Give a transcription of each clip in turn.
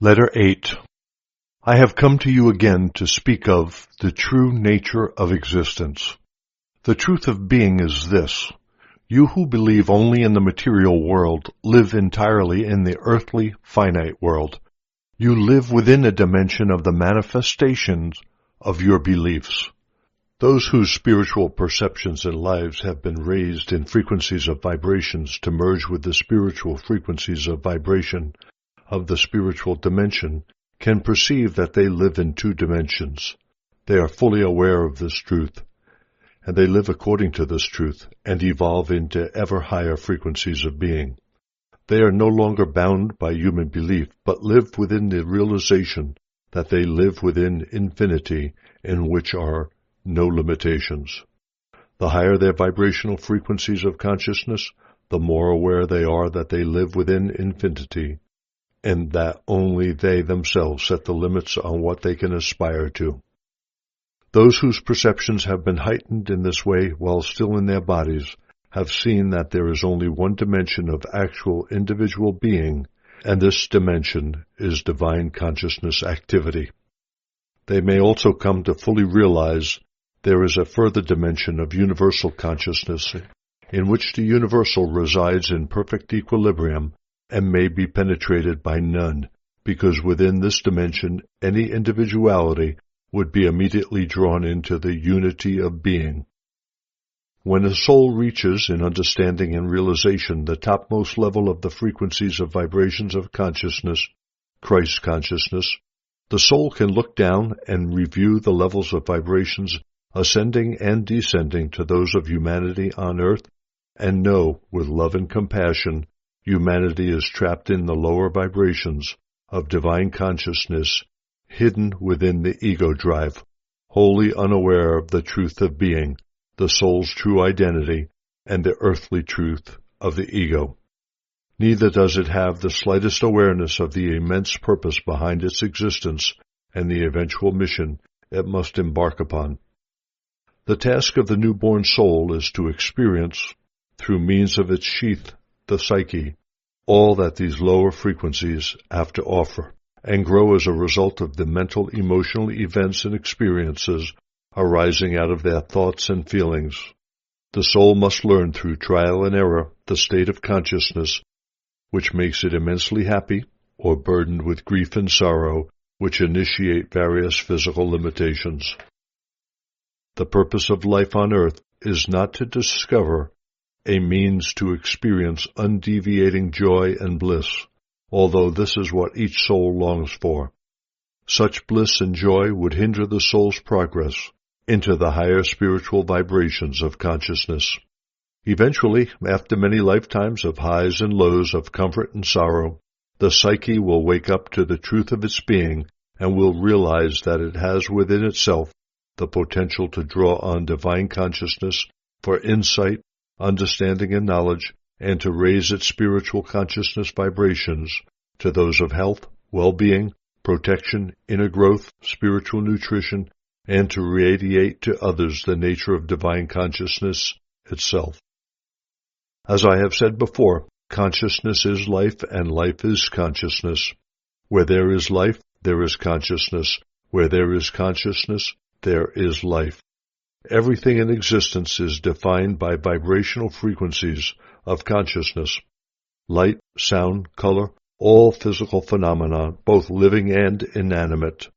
Letter 8. I have come to you again to speak of the true nature of existence. The truth of being is this. You who believe only in the material world live entirely in the earthly, finite world. You live within a dimension of the manifestations of your beliefs. Those whose spiritual perceptions and lives have been raised in frequencies of vibrations to merge with the spiritual frequencies of vibration of the spiritual dimension can perceive that they live in two dimensions. They are fully aware of this truth, and they live according to this truth and evolve into ever higher frequencies of being. They are no longer bound by human belief, but live within the realization that they live within infinity in which are no limitations. The higher their vibrational frequencies of consciousness, the more aware they are that they live within infinity, and that only they themselves set the limits on what they can aspire to. Those whose perceptions have been heightened in this way while still in their bodies have seen that there is only one dimension of actual individual being, and this dimension is divine consciousness activity. They may also come to fully realize there is a further dimension of universal consciousness in which the universal resides in perfect equilibrium and may be penetrated by none, because within this dimension any individuality would be immediately drawn into the unity of being. When a soul reaches in understanding and realization the topmost level of the frequencies of vibrations of consciousness, Christ consciousness, the soul can look down and review the levels of vibrations ascending and descending to those of humanity on earth and know, with love and compassion, humanity is trapped in the lower vibrations of divine consciousness, hidden within the ego drive, wholly unaware of the truth of being, the soul's true identity, and the earthly truth of the ego. Neither does it have the slightest awareness of the immense purpose behind its existence and the eventual mission it must embark upon. The task of the newborn soul is to experience, through means of its sheath, the psyche, all that these lower frequencies have to offer, and grow as a result of the mental, emotional events and experiences arising out of their thoughts and feelings. The soul must learn through trial and error the state of consciousness which makes it immensely happy, or burdened with grief and sorrow, which initiate various physical limitations. The purpose of life on earth is not to discover a means to experience undeviating joy and bliss, although this is what each soul longs for. Such bliss and joy would hinder the soul's progress into the higher spiritual vibrations of consciousness. Eventually, after many lifetimes of highs and lows of comfort and sorrow, the psyche will wake up to the truth of its being and will realize that it has within itself the potential to draw on divine consciousness for insight, understanding, and knowledge, and to raise its spiritual consciousness vibrations to those of health, well-being, protection, inner growth, spiritual nutrition, and to radiate to others the nature of divine consciousness itself. As I have said before, consciousness is life, and life is consciousness. Where there is life, there is consciousness. Where there is consciousness, there is life. Everything in existence is defined by vibrational frequencies of consciousness. Light, sound, color, all physical phenomena, both living and inanimate.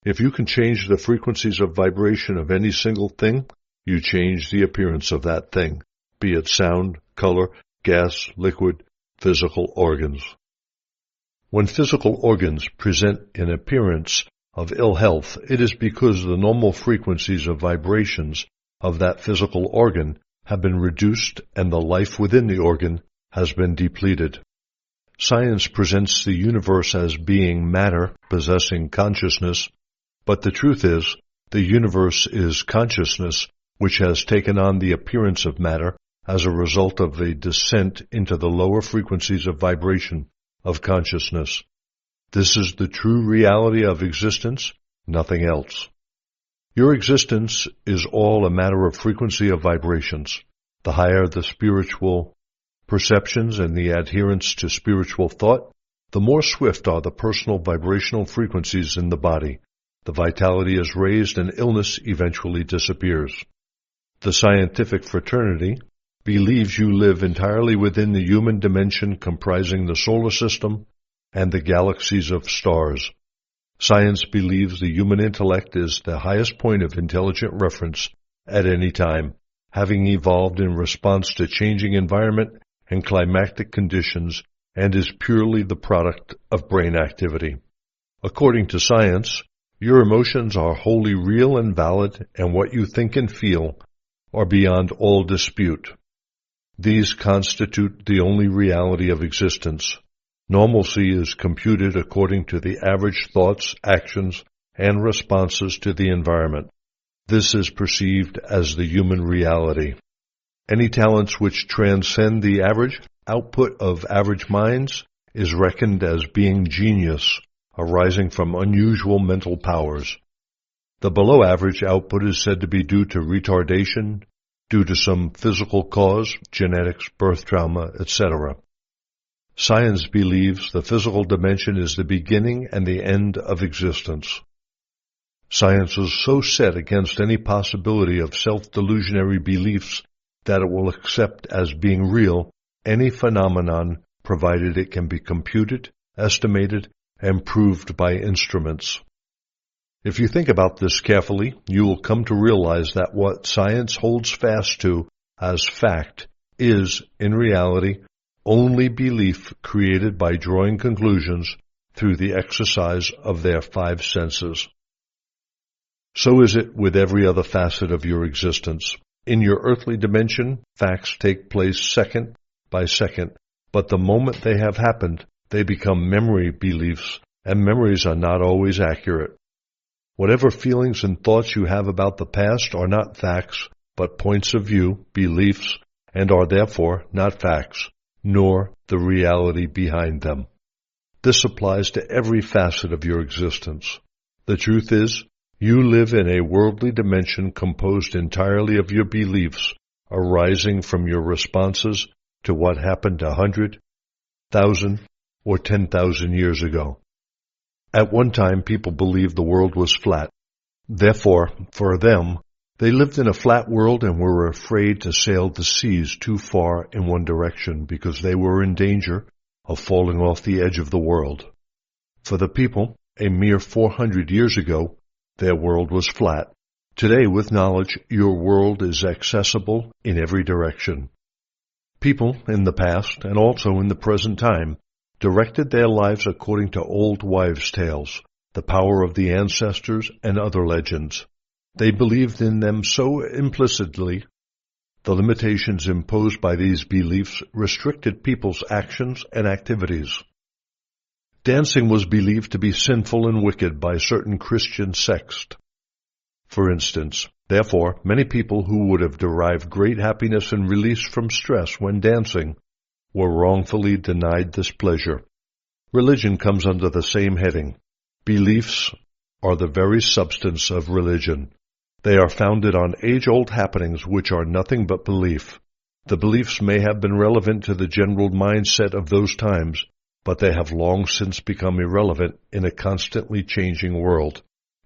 If you can change the frequencies of vibration of any single thing, you change the appearance of that thing, be it sound, color, gas, liquid, physical organs. When physical organs present an appearance of ill health, it is because the normal frequencies of vibrations of that physical organ have been reduced and the life within the organ has been depleted. Science presents the universe as being matter possessing consciousness, but the truth is, the universe is consciousness which has taken on the appearance of matter as a result of a descent into the lower frequencies of vibration of consciousness. This is the true reality of existence, nothing else. Your existence is all a matter of frequency of vibrations. The higher the spiritual perceptions and the adherence to spiritual thought, the more swift are the personal vibrational frequencies in the body. The vitality is raised and illness eventually disappears. The scientific fraternity believes you live entirely within the human dimension comprising the solar system and the galaxies of stars. Science believes the human intellect is the highest point of intelligent reference at any time, having evolved in response to changing environment and climatic conditions, and is purely the product of brain activity. According to science, your emotions are wholly real and valid, and what you think and feel are beyond all dispute. These constitute the only reality of existence. Normalcy is computed according to the average thoughts, actions, and responses to the environment. This is perceived as the human reality. Any talents which transcend the average output of average minds is reckoned as being genius, arising from unusual mental powers. The below-average output is said to be due to retardation, due to some physical cause, genetics, birth trauma, etc. Science believes the physical dimension is the beginning and the end of existence. Science is so set against any possibility of self-delusionary beliefs that it will accept as being real any phenomenon provided it can be computed, estimated, and proved by instruments. If you think about this carefully, you will come to realize that what science holds fast to as fact is, in reality, only belief created by drawing conclusions through the exercise of their five senses. So is it with every other facet of your existence. In your earthly dimension, facts take place second by second, but the moment they have happened, they become memory beliefs, and memories are not always accurate. Whatever feelings and thoughts you have about the past are not facts, but points of view, beliefs, and are therefore not facts, nor the reality behind them. This applies to every facet of your existence. The truth is, you live in a worldly dimension composed entirely of your beliefs, arising from your responses to what happened 100, 1,000, or 10,000 years ago. At one time, people believed the world was flat. Therefore, for them, they lived in a flat world and were afraid to sail the seas too far in one direction because they were in danger of falling off the edge of the world. For the people, a mere 400 years ago, their world was flat. Today, with knowledge, your world is accessible in every direction. People in the past, and also in the present time, directed their lives according to old wives' tales, the power of the ancestors, and other legends. They believed in them so implicitly, the limitations imposed by these beliefs restricted people's actions and activities. Dancing was believed to be sinful and wicked by certain Christian sects, for instance. Therefore, many people who would have derived great happiness and release from stress when dancing were wrongfully denied this pleasure. Religion comes under the same heading. Beliefs are the very substance of religion. They are founded on age-old happenings which are nothing but belief. The beliefs may have been relevant to the general mindset of those times, but they have long since become irrelevant in a constantly changing world.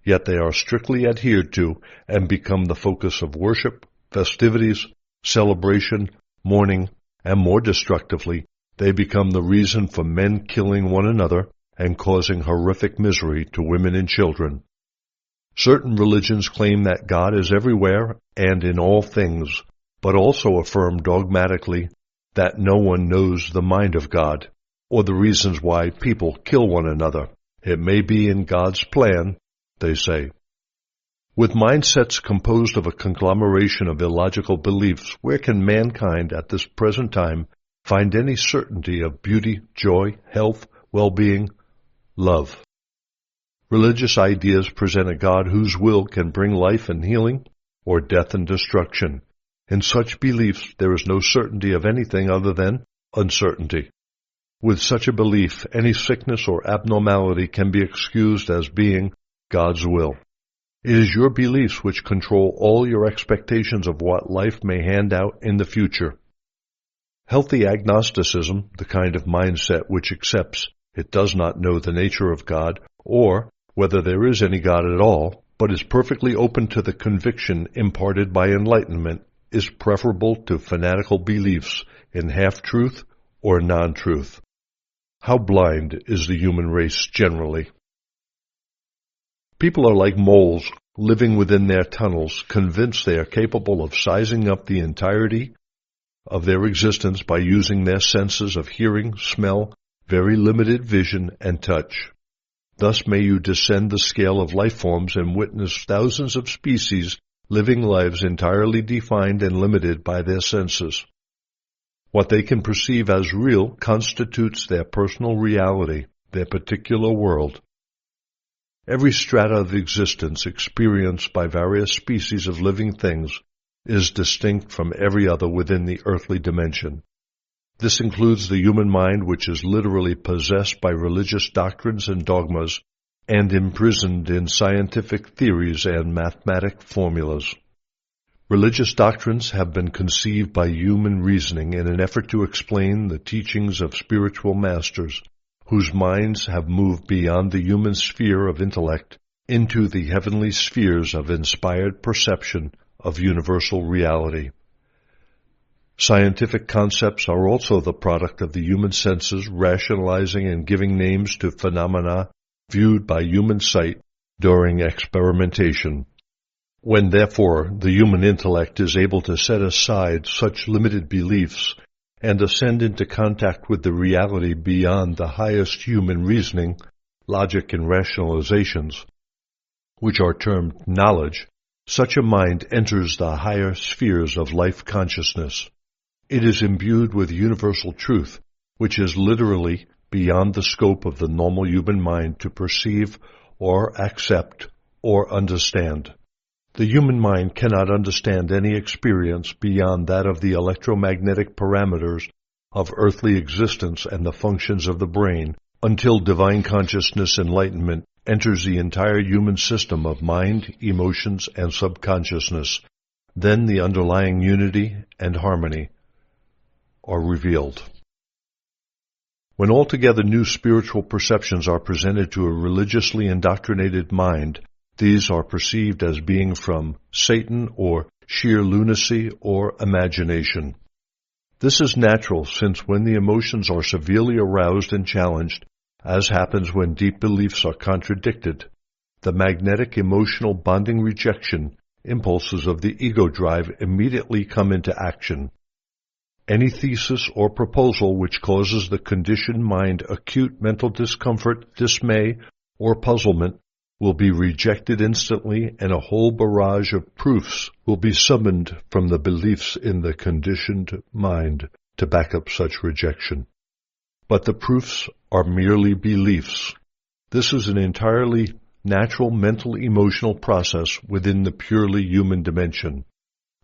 Yet they are strictly adhered to and become the focus of worship, festivities, celebration, mourning, and more destructively, they become the reason for men killing one another and causing horrific misery to women and children. Certain religions claim that God is everywhere and in all things, but also affirm dogmatically that no one knows the mind of God, or the reasons why people kill one another. It may be in God's plan, they say. With mindsets composed of a conglomeration of illogical beliefs, where can mankind at this present time find any certainty of beauty, joy, health, well-being, love? Religious ideas present a God whose will can bring life and healing, or death and destruction. In such beliefs, there is no certainty of anything other than uncertainty. With such a belief, any sickness or abnormality can be excused as being God's will. It is your beliefs which control all your expectations of what life may hand out in the future. Healthy agnosticism, the kind of mindset which accepts It does not know the nature of God, or whether there is any God at all, but is perfectly open to the conviction imparted by enlightenment, is preferable to fanatical beliefs in half-truth or non-truth. How blind is the human race generally? People are like moles living within their tunnels, convinced they are capable of sizing up the entirety of their existence by using their senses of hearing, smell, very limited vision, and touch. Thus may you descend the scale of life forms and witness thousands of species living lives entirely defined and limited by their senses. What they can perceive as real constitutes their personal reality, their particular world. Every strata of existence experienced by various species of living things is distinct from every other within the earthly dimension. This includes the human mind, which is literally possessed by religious doctrines and dogmas and imprisoned in scientific theories and mathematic formulas. Religious doctrines have been conceived by human reasoning in an effort to explain the teachings of spiritual masters, whose minds have moved beyond the human sphere of intellect into the heavenly spheres of inspired perception of universal reality. Scientific concepts are also the product of the human senses rationalizing and giving names to phenomena viewed by human sight during experimentation. When, therefore, the human intellect is able to set aside such limited beliefs and ascend into contact with the reality beyond the highest human reasoning, logic, and rationalizations, which are termed knowledge, such a mind enters the higher spheres of life consciousness. It is imbued with universal truth, which is literally beyond the scope of the normal human mind to perceive or accept or understand. The human mind cannot understand any experience beyond that of the electromagnetic parameters of earthly existence and the functions of the brain until divine consciousness enlightenment enters the entire human system of mind, emotions, and subconsciousness. Then the underlying unity and harmony are revealed. When altogether new spiritual perceptions are presented to a religiously indoctrinated mind, these are perceived as being from Satan or sheer lunacy or imagination. This is natural, since when the emotions are severely aroused and challenged, as happens when deep beliefs are contradicted, the magnetic emotional bonding rejection impulses of the ego drive immediately come into action. Any thesis or proposal which causes the conditioned mind acute mental discomfort, dismay, or puzzlement will be rejected instantly, and a whole barrage of proofs will be summoned from the beliefs in the conditioned mind to back up such rejection. But the proofs are merely beliefs. This is an entirely natural mental emotional process within the purely human dimension.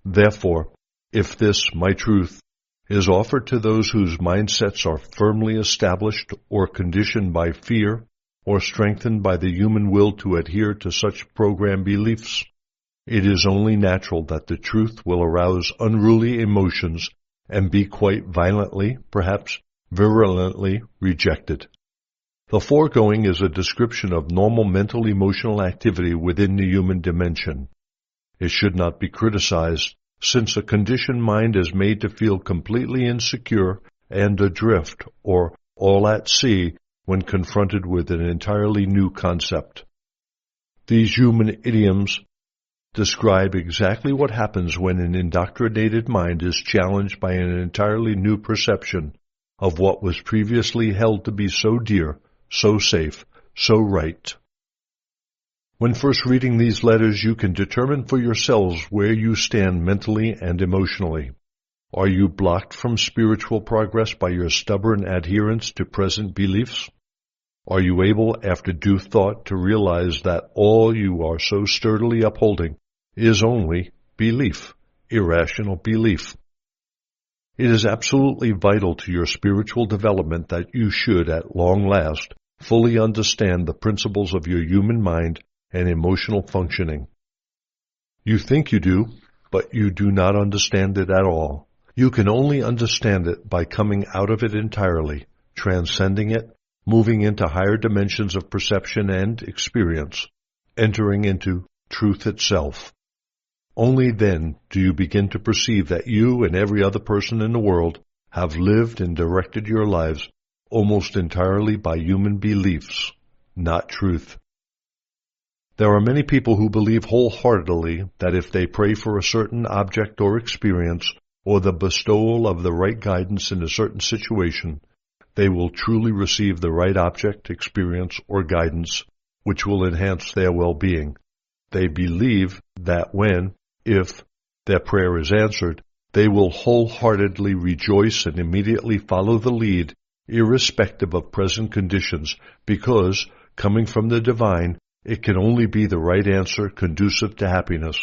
Therefore, if this, my truth, is offered to those whose mindsets are firmly established or conditioned by fear or strengthened by the human will to adhere to such programmed beliefs, it is only natural that the truth will arouse unruly emotions and be quite violently, perhaps virulently, rejected. The foregoing is a description of normal mental emotional activity within the human dimension. It should not be criticized, since a conditioned mind is made to feel completely insecure and adrift or all at sea when confronted with an entirely new concept. These human idioms describe exactly what happens when an indoctrinated mind is challenged by an entirely new perception of what was previously held to be so dear, so safe, so right. When first reading these letters, you can determine for yourselves where you stand mentally and emotionally. Are you blocked from spiritual progress by your stubborn adherence to present beliefs? Are you able, after due thought, to realize that all you are so sturdily upholding is only belief, irrational belief? It is absolutely vital to your spiritual development that you should, at long last, fully understand the principles of your human mind and emotional functioning. You think you do, but you do not understand it at all. You can only understand it by coming out of it entirely, transcending it, moving into higher dimensions of perception and experience, entering into truth itself. Only then do you begin to perceive that you and every other person in the world have lived and directed your lives almost entirely by human beliefs, not truth. There are many people who believe wholeheartedly that if they pray for a certain object or experience, or the bestowal of the right guidance in a certain situation, they will truly receive the right object, experience, or guidance, which will enhance their well-being. They believe that when, if, their prayer is answered, they will wholeheartedly rejoice and immediately follow the lead, irrespective of present conditions, because, coming from the divine, it can only be the right answer conducive to happiness.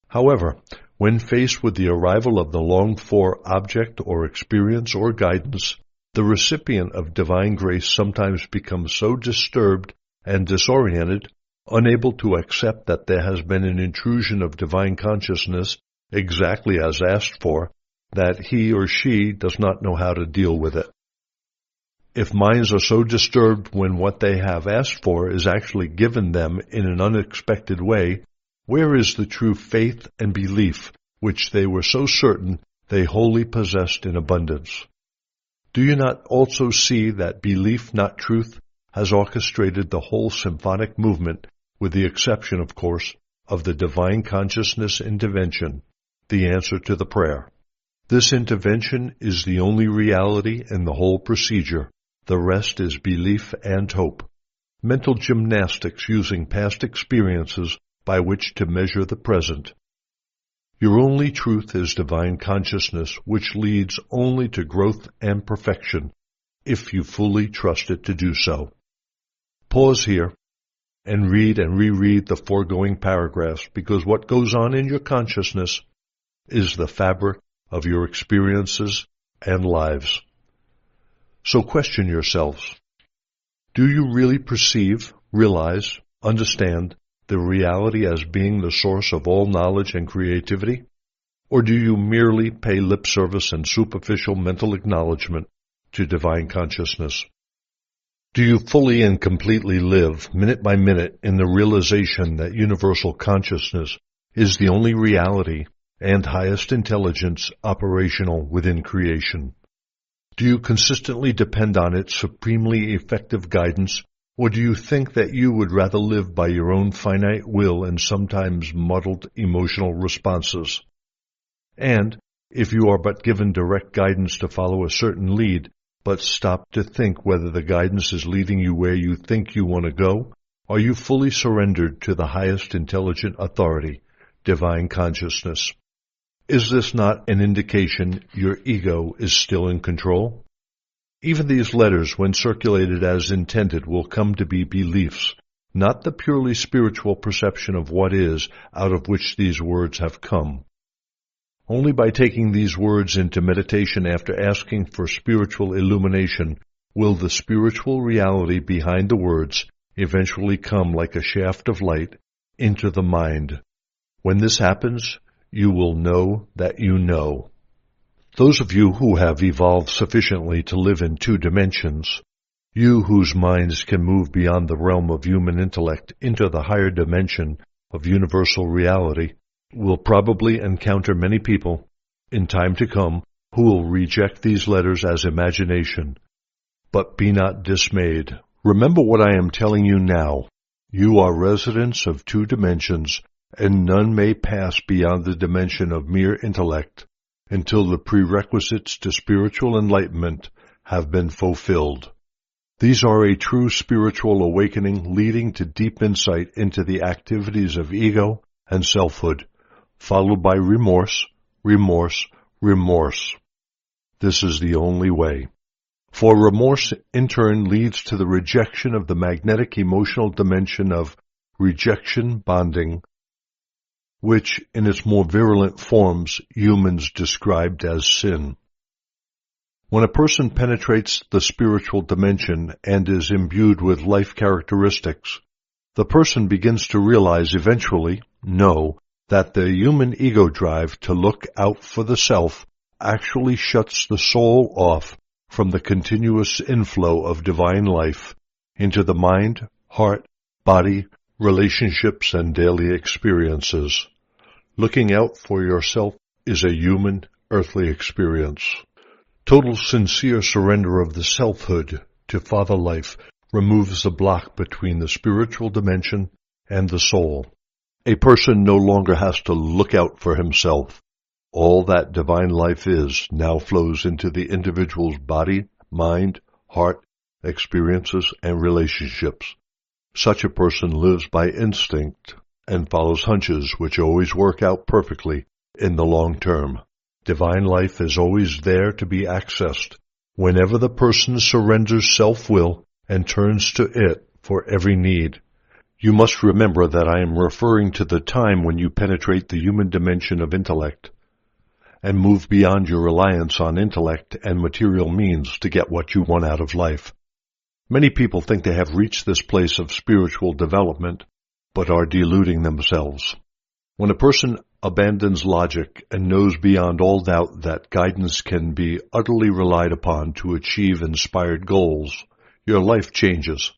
However, when faced with the arrival of the longed-for object or experience or guidance, the recipient of divine grace sometimes becomes so disturbed and disoriented, unable to accept that there has been an intrusion of divine consciousness exactly as asked for, that he or she does not know how to deal with it. If minds are so disturbed when what they have asked for is actually given them in an unexpected way, where is the true faith and belief which they were so certain they wholly possessed in abundance? Do you not also see that belief, not truth, has orchestrated the whole symphonic movement, with the exception, of course, of the divine consciousness intervention, the answer to the prayer? This intervention is the only reality in the whole procedure. The rest is belief and hope, mental gymnastics using past experiences by which to measure the present. Your only truth is divine consciousness, which leads only to growth and perfection, if you fully trust it to do so. Pause here and read and reread the foregoing paragraphs, because what goes on in your consciousness is the fabric of your experiences and lives. So question yourselves. Do you really perceive, realize, understand the reality as being the source of all knowledge and creativity? Or do you merely pay lip service and superficial mental acknowledgement to divine consciousness? Do you fully and completely live, minute by minute, in the realization that universal consciousness is the only reality and highest intelligence operational within creation? Do you consistently depend on its supremely effective guidance, or do you think that you would rather live by your own finite will and sometimes muddled emotional responses? And, if you are but given direct guidance to follow a certain lead, but stop to think whether the guidance is leading you where you think you want to go, are you fully surrendered to the highest intelligent authority, divine consciousness? Is this not an indication your ego is still in control? Even these letters, when circulated as intended, will come to be beliefs, not the purely spiritual perception of what is, out of which these words have come. Only by taking these words into meditation after asking for spiritual illumination will the spiritual reality behind the words eventually come like a shaft of light into the mind. When this happens, you will know that you know. Those of you who have evolved sufficiently to live in 2 dimensions, you whose minds can move beyond the realm of human intellect into the higher dimension of universal reality, will probably encounter many people, in time to come, who will reject these letters as imagination. But be not dismayed. Remember what I am telling you now. You are residents of 2 dimensions, and none may pass beyond the dimension of mere intellect until the prerequisites to spiritual enlightenment have been fulfilled. These are a true spiritual awakening leading to deep insight into the activities of ego and selfhood, followed by remorse, remorse, remorse. This is the only way. For remorse in turn leads to the rejection of the magnetic emotional dimension of rejection bonding, which in its more virulent forms humans described as sin. When a person penetrates the spiritual dimension and is imbued with life characteristics, the person begins to realize eventually, that the human ego drive to look out for the self actually shuts the soul off from the continuous inflow of divine life into the mind, heart, body, relationships, and daily experiences. Looking out for yourself is a human, earthly experience. Total sincere surrender of the selfhood to Father Life removes the block between the spiritual dimension and the soul. A person no longer has to look out for himself. All that divine life is now flows into the individual's body, mind, heart, experiences, and relationships. Such a person lives by instinct and follows hunches which always work out perfectly in the long term. Divine life is always there to be accessed whenever the person surrenders self-will and turns to it for every need. You must remember that I am referring to the time when you penetrate the human dimension of intellect and move beyond your reliance on intellect and material means to get what you want out of life. Many people think they have reached this place of spiritual development, but are deluding themselves. When a person abandons logic and knows beyond all doubt that guidance can be utterly relied upon to achieve inspired goals, your life changes.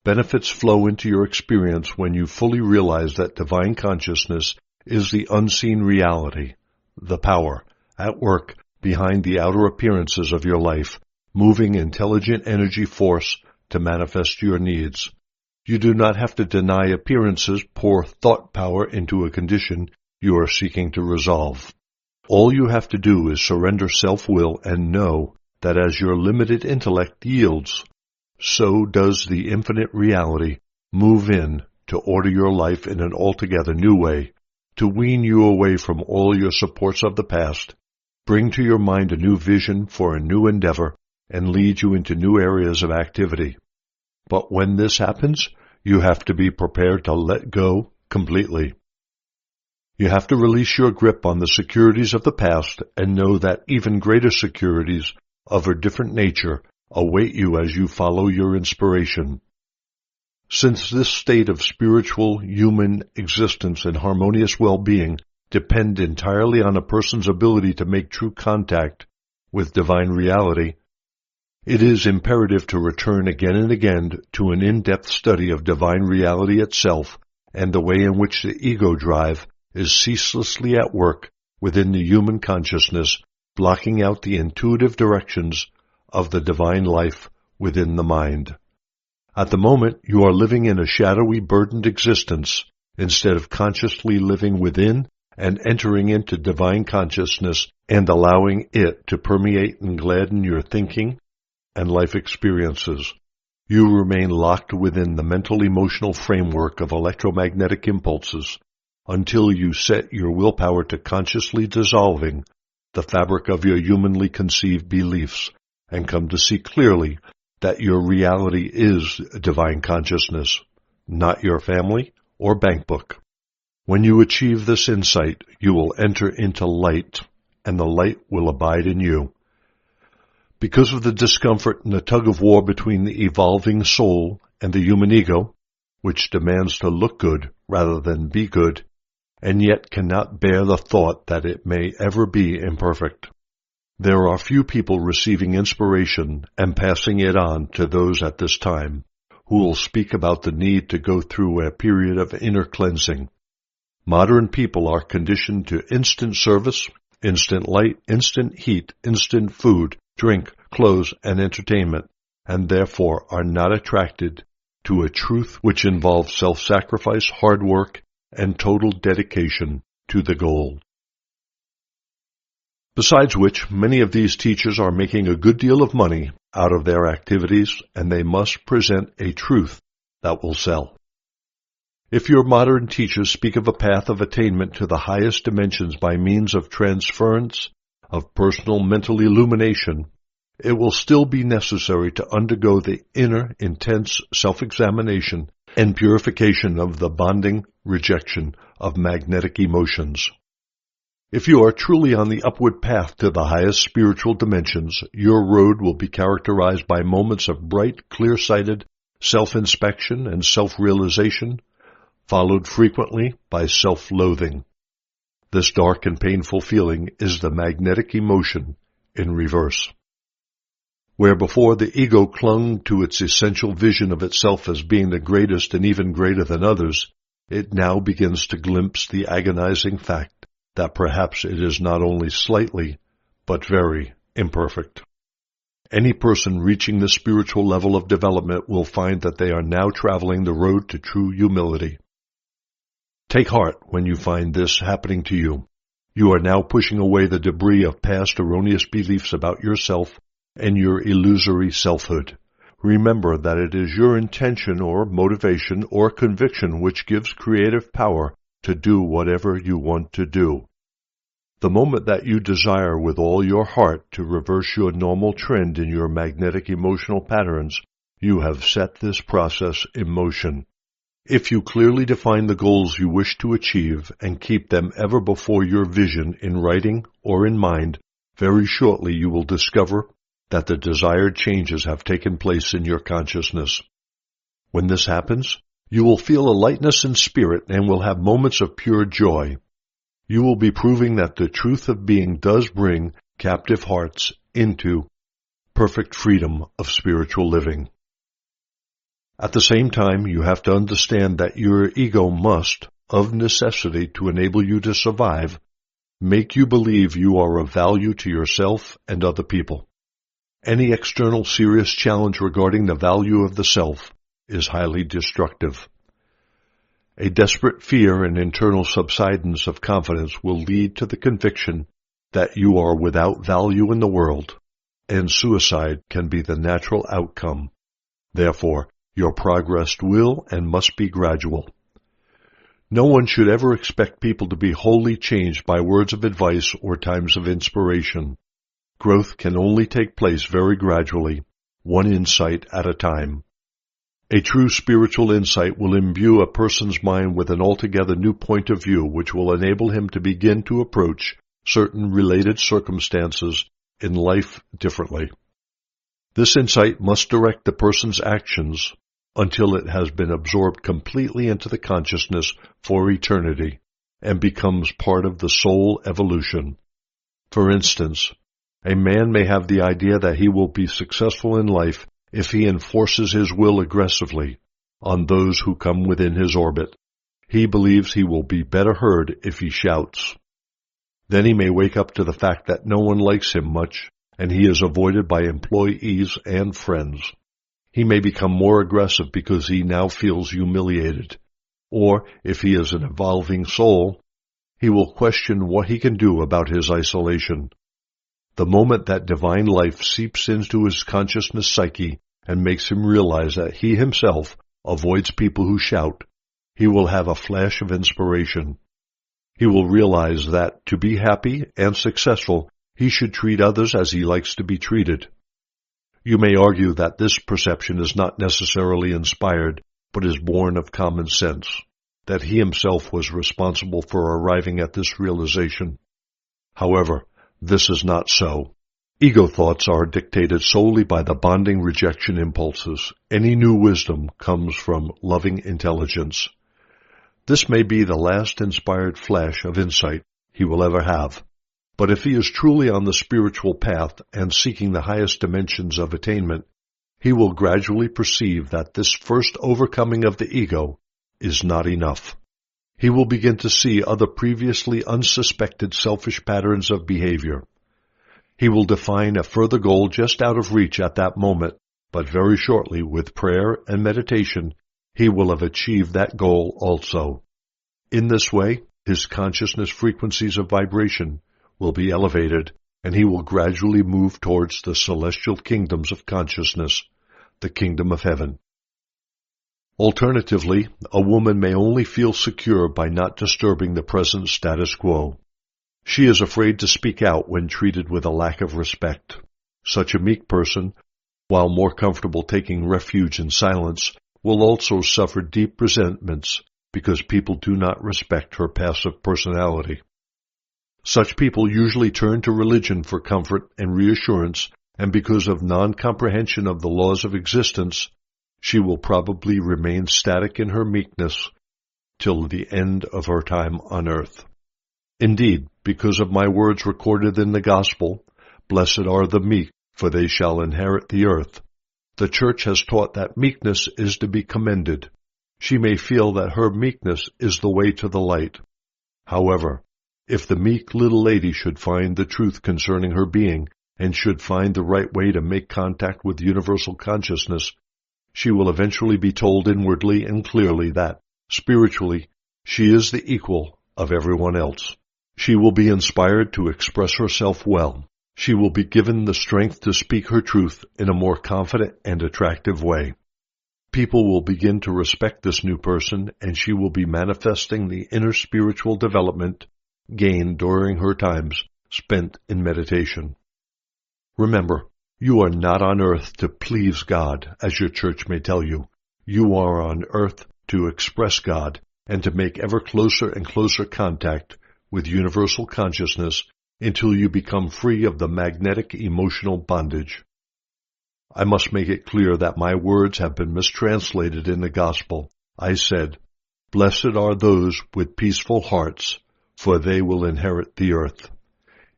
Benefits flow into your experience when you fully realize that divine consciousness is the unseen reality, the power at work behind the outer appearances of your life, moving intelligent energy force to manifest your needs. You do not have to deny appearances pour thought power into a condition you are seeking to resolve. All you have to do is surrender self-will and know that as your limited intellect yields, so does the infinite reality move in to order your life in an altogether new way, to wean you away from all your supports of the past, bring to your mind a new vision for a new endeavor, and lead you into new areas of activity. But when this happens, you have to be prepared to let go completely. You have to release your grip on the securities of the past and know that even greater securities of a different nature await you as you follow your inspiration. Since this state of spiritual human existence and harmonious well-being depend entirely on a person's ability to make true contact with divine reality, it is imperative to return again and again to an in-depth study of divine reality itself and the way in which the ego drive is ceaselessly at work within the human consciousness, blocking out the intuitive directions of the divine life within the mind. At the moment, you are living in a shadowy, burdened existence instead of consciously living within and entering into divine consciousness and allowing it to permeate and gladden your thinking and life experiences. You remain locked within the mental-emotional framework of electromagnetic impulses until you set your willpower to consciously dissolving the fabric of your humanly conceived beliefs and come to see clearly that your reality is divine consciousness, not your family or bank book. When you achieve this insight, you will enter into light, and the light will abide in you. Because of the discomfort and the tug-of-war between the evolving soul and the human ego, which demands to look good rather than be good, and yet cannot bear the thought that it may ever be imperfect. There are few people receiving inspiration and passing it on to those at this time who will speak about the need to go through a period of inner cleansing. Modern people are conditioned to instant service, instant light, instant heat, instant food, drink, clothes, and entertainment, and therefore are not attracted to a truth which involves self-sacrifice, hard work, and total dedication to the goal. Besides which, many of these teachers are making a good deal of money out of their activities, and they must present a truth that will sell. If your modern teachers speak of a path of attainment to the highest dimensions by means of transference of personal mental illumination, it will still be necessary to undergo the inner, intense self-examination and purification of the bonding rejection of magnetic emotions. If you are truly on the upward path to the highest spiritual dimensions, your road will be characterized by moments of bright, clear-sighted self-inspection and self-realization, followed frequently by self-loathing. This dark and painful feeling is the magnetic emotion in reverse. Where before the ego clung to its essential vision of itself as being the greatest and even greater than others, it now begins to glimpse the agonizing fact that perhaps it is not only slightly, but very imperfect. Any person reaching this spiritual level of development will find that they are now traveling the road to true humility. Take heart when you find this happening to you. You are now pushing away the debris of past erroneous beliefs about yourself and your illusory selfhood. Remember that it is your intention or motivation or conviction which gives creative power to do whatever you want to do. The moment that you desire with all your heart to reverse your normal trend in your magnetic emotional patterns, you have set this process in motion. If you clearly define the goals you wish to achieve and keep them ever before your vision in writing or in mind, very shortly you will discover that the desired changes have taken place in your consciousness. When this happens, you will feel a lightness in spirit and will have moments of pure joy. You will be proving that the truth of being does bring captive hearts into perfect freedom of spiritual living. At the same time, you have to understand that your ego must, of necessity to enable you to survive, make you believe you are of value to yourself and other people. Any external serious challenge regarding the value of the self is highly destructive. A desperate fear and internal subsidence of confidence will lead to the conviction that you are without value in the world, and suicide can be the natural outcome. Therefore, your progress will and must be gradual. No one should ever expect people to be wholly changed by words of advice or times of inspiration. Growth can only take place very gradually, one insight at a time. A true spiritual insight will imbue a person's mind with an altogether new point of view which will enable him to begin to approach certain related circumstances in life differently. This insight must direct the person's actions until it has been absorbed completely into the consciousness for eternity and becomes part of the soul evolution. For instance, a man may have the idea that he will be successful in life if he enforces his will aggressively on those who come within his orbit. He believes he will be better heard if he shouts. Then he may wake up to the fact that no one likes him much, and he is avoided by employees and friends. He may become more aggressive because he now feels humiliated. Or, if he is an evolving soul, he will question what he can do about his isolation. The moment that divine life seeps into his consciousness psyche and makes him realize that he himself avoids people who shout, he will have a flash of inspiration. He will realize that, to be happy and successful, he should treat others as he likes to be treated. You may argue that this perception is not necessarily inspired, but is born of common sense, that he himself was responsible for arriving at this realization. However, this is not so. Ego thoughts are dictated solely by the bonding rejection impulses. Any new wisdom comes from loving intelligence. This may be the last inspired flash of insight he will ever have. But if he is truly on the spiritual path and seeking the highest dimensions of attainment, he will gradually perceive that this first overcoming of the ego is not enough. He will begin to see other previously unsuspected selfish patterns of behavior. He will define a further goal just out of reach at that moment, but very shortly, with prayer and meditation, he will have achieved that goal also. In this way, his consciousness frequencies of vibration will be elevated, and he will gradually move towards the celestial kingdoms of consciousness, the kingdom of heaven. Alternatively, a woman may only feel secure by not disturbing the present status quo. She is afraid to speak out when treated with a lack of respect. Such a meek person, while more comfortable taking refuge in silence, will also suffer deep resentments because people do not respect her passive personality. Such people usually turn to religion for comfort and reassurance, and because of non-comprehension of the laws of existence, she will probably remain static in her meekness till the end of her time on earth. Indeed, because of my words recorded in the Gospel, "Blessed are the meek, for they shall inherit the earth. The Church has taught that meekness is to be commended. She may feel that her meekness is the way to the light. However, if the meek little lady should find the truth concerning her being, and should find the right way to make contact with universal consciousness, she will eventually be told inwardly and clearly that, spiritually, she is the equal of everyone else. She will be inspired to express herself well. She will be given the strength to speak her truth in a more confident and attractive way. People will begin to respect this new person, and she will be manifesting the inner spiritual development gained during her times spent in meditation. Remember, you are not on earth to please God, as your church may tell you. You are on earth to express God and to make ever closer and closer contact with universal consciousness until you become free of the magnetic emotional bondage. I must make it clear that my words have been mistranslated in the Gospel. I said, "Blessed are those with peaceful hearts, for they will inherit the earth."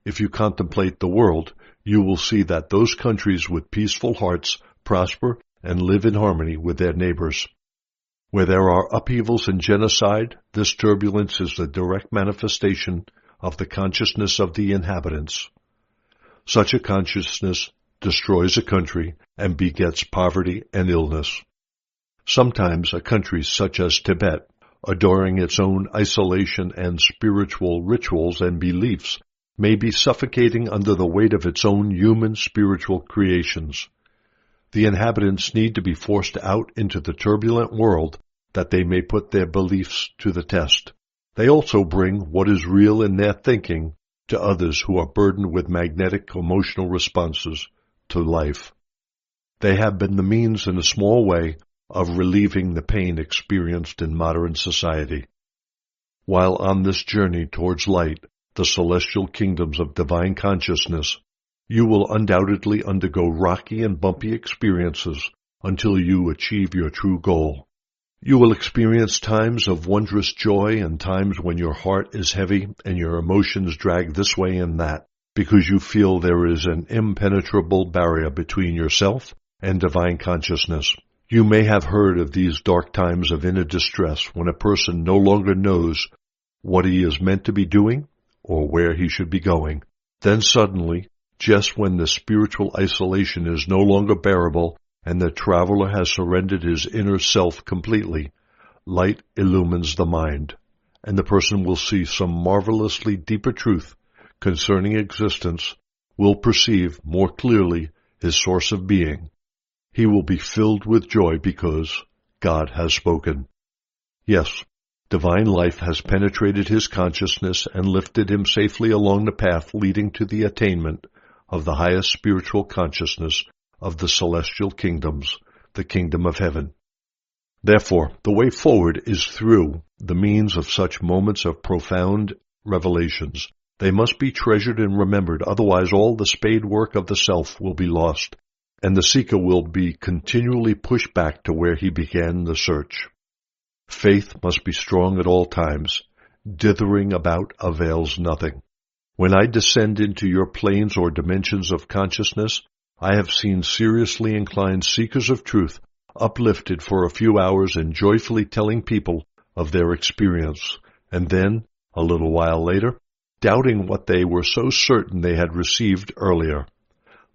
If you contemplate the world, you will see that those countries with peaceful hearts prosper and live in harmony with their neighbors. Where there are upheavals and genocide, this turbulence is the direct manifestation of the consciousness of the inhabitants. Such a consciousness destroys a country and begets poverty and illness. Sometimes a country such as Tibet, adoring its own isolation and spiritual rituals and beliefs, may be suffocating under the weight of its own human spiritual creations. The inhabitants need to be forced out into the turbulent world that they may put their beliefs to the test. They also bring what is real in their thinking to others who are burdened with magnetic emotional responses to life. They have been the means in a small way of relieving the pain experienced in modern society. While on this journey towards light, the celestial kingdoms of divine consciousness, you will undoubtedly undergo rocky and bumpy experiences until you achieve your true goal. You will experience times of wondrous joy and times when your heart is heavy and your emotions drag this way and that, because you feel there is an impenetrable barrier between yourself and divine consciousness. You may have heard of these dark times of inner distress when a person no longer knows what he is meant to be doing or where he should be going. Then suddenly, just when the spiritual isolation is no longer bearable and the traveler has surrendered his inner self completely, light illumines the mind, and the person will see some marvelously deeper truth concerning existence, will perceive more clearly his source of being. He will be filled with joy because God has spoken. Yes, divine life has penetrated his consciousness and lifted him safely along the path leading to the attainment of the highest spiritual consciousness of the celestial kingdoms, the kingdom of heaven. Therefore, the way forward is through the means of such moments of profound revelations. They must be treasured and remembered, otherwise all the spade work of the self will be lost, and the seeker will be continually pushed back to where he began the search. Faith must be strong at all times. Dithering about avails nothing. When I descend into your planes or dimensions of consciousness, I have seen seriously inclined seekers of truth uplifted for a few hours and joyfully telling people of their experience, and then, a little while later, doubting what they were so certain they had received earlier.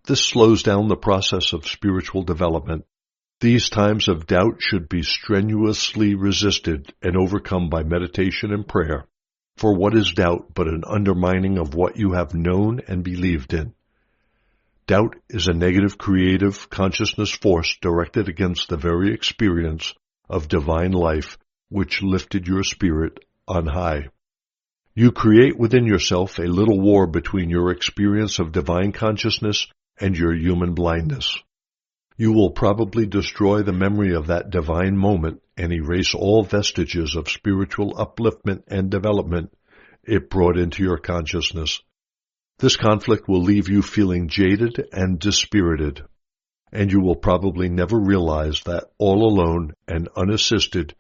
This slows down the process of spiritual development. These times of doubt should be strenuously resisted and overcome by meditation and prayer. For what is doubt but an undermining of what you have known and believed in? Doubt is a negative creative consciousness force directed against the very experience of divine life which lifted your spirit on high. You create within yourself a little war between your experience of divine consciousness and your human blindness. You will probably destroy the memory of that divine moment and erase all vestiges of spiritual upliftment and development it brought into your consciousness. This conflict will leave you feeling jaded and dispirited, and you will probably never realize that all alone and unassisted,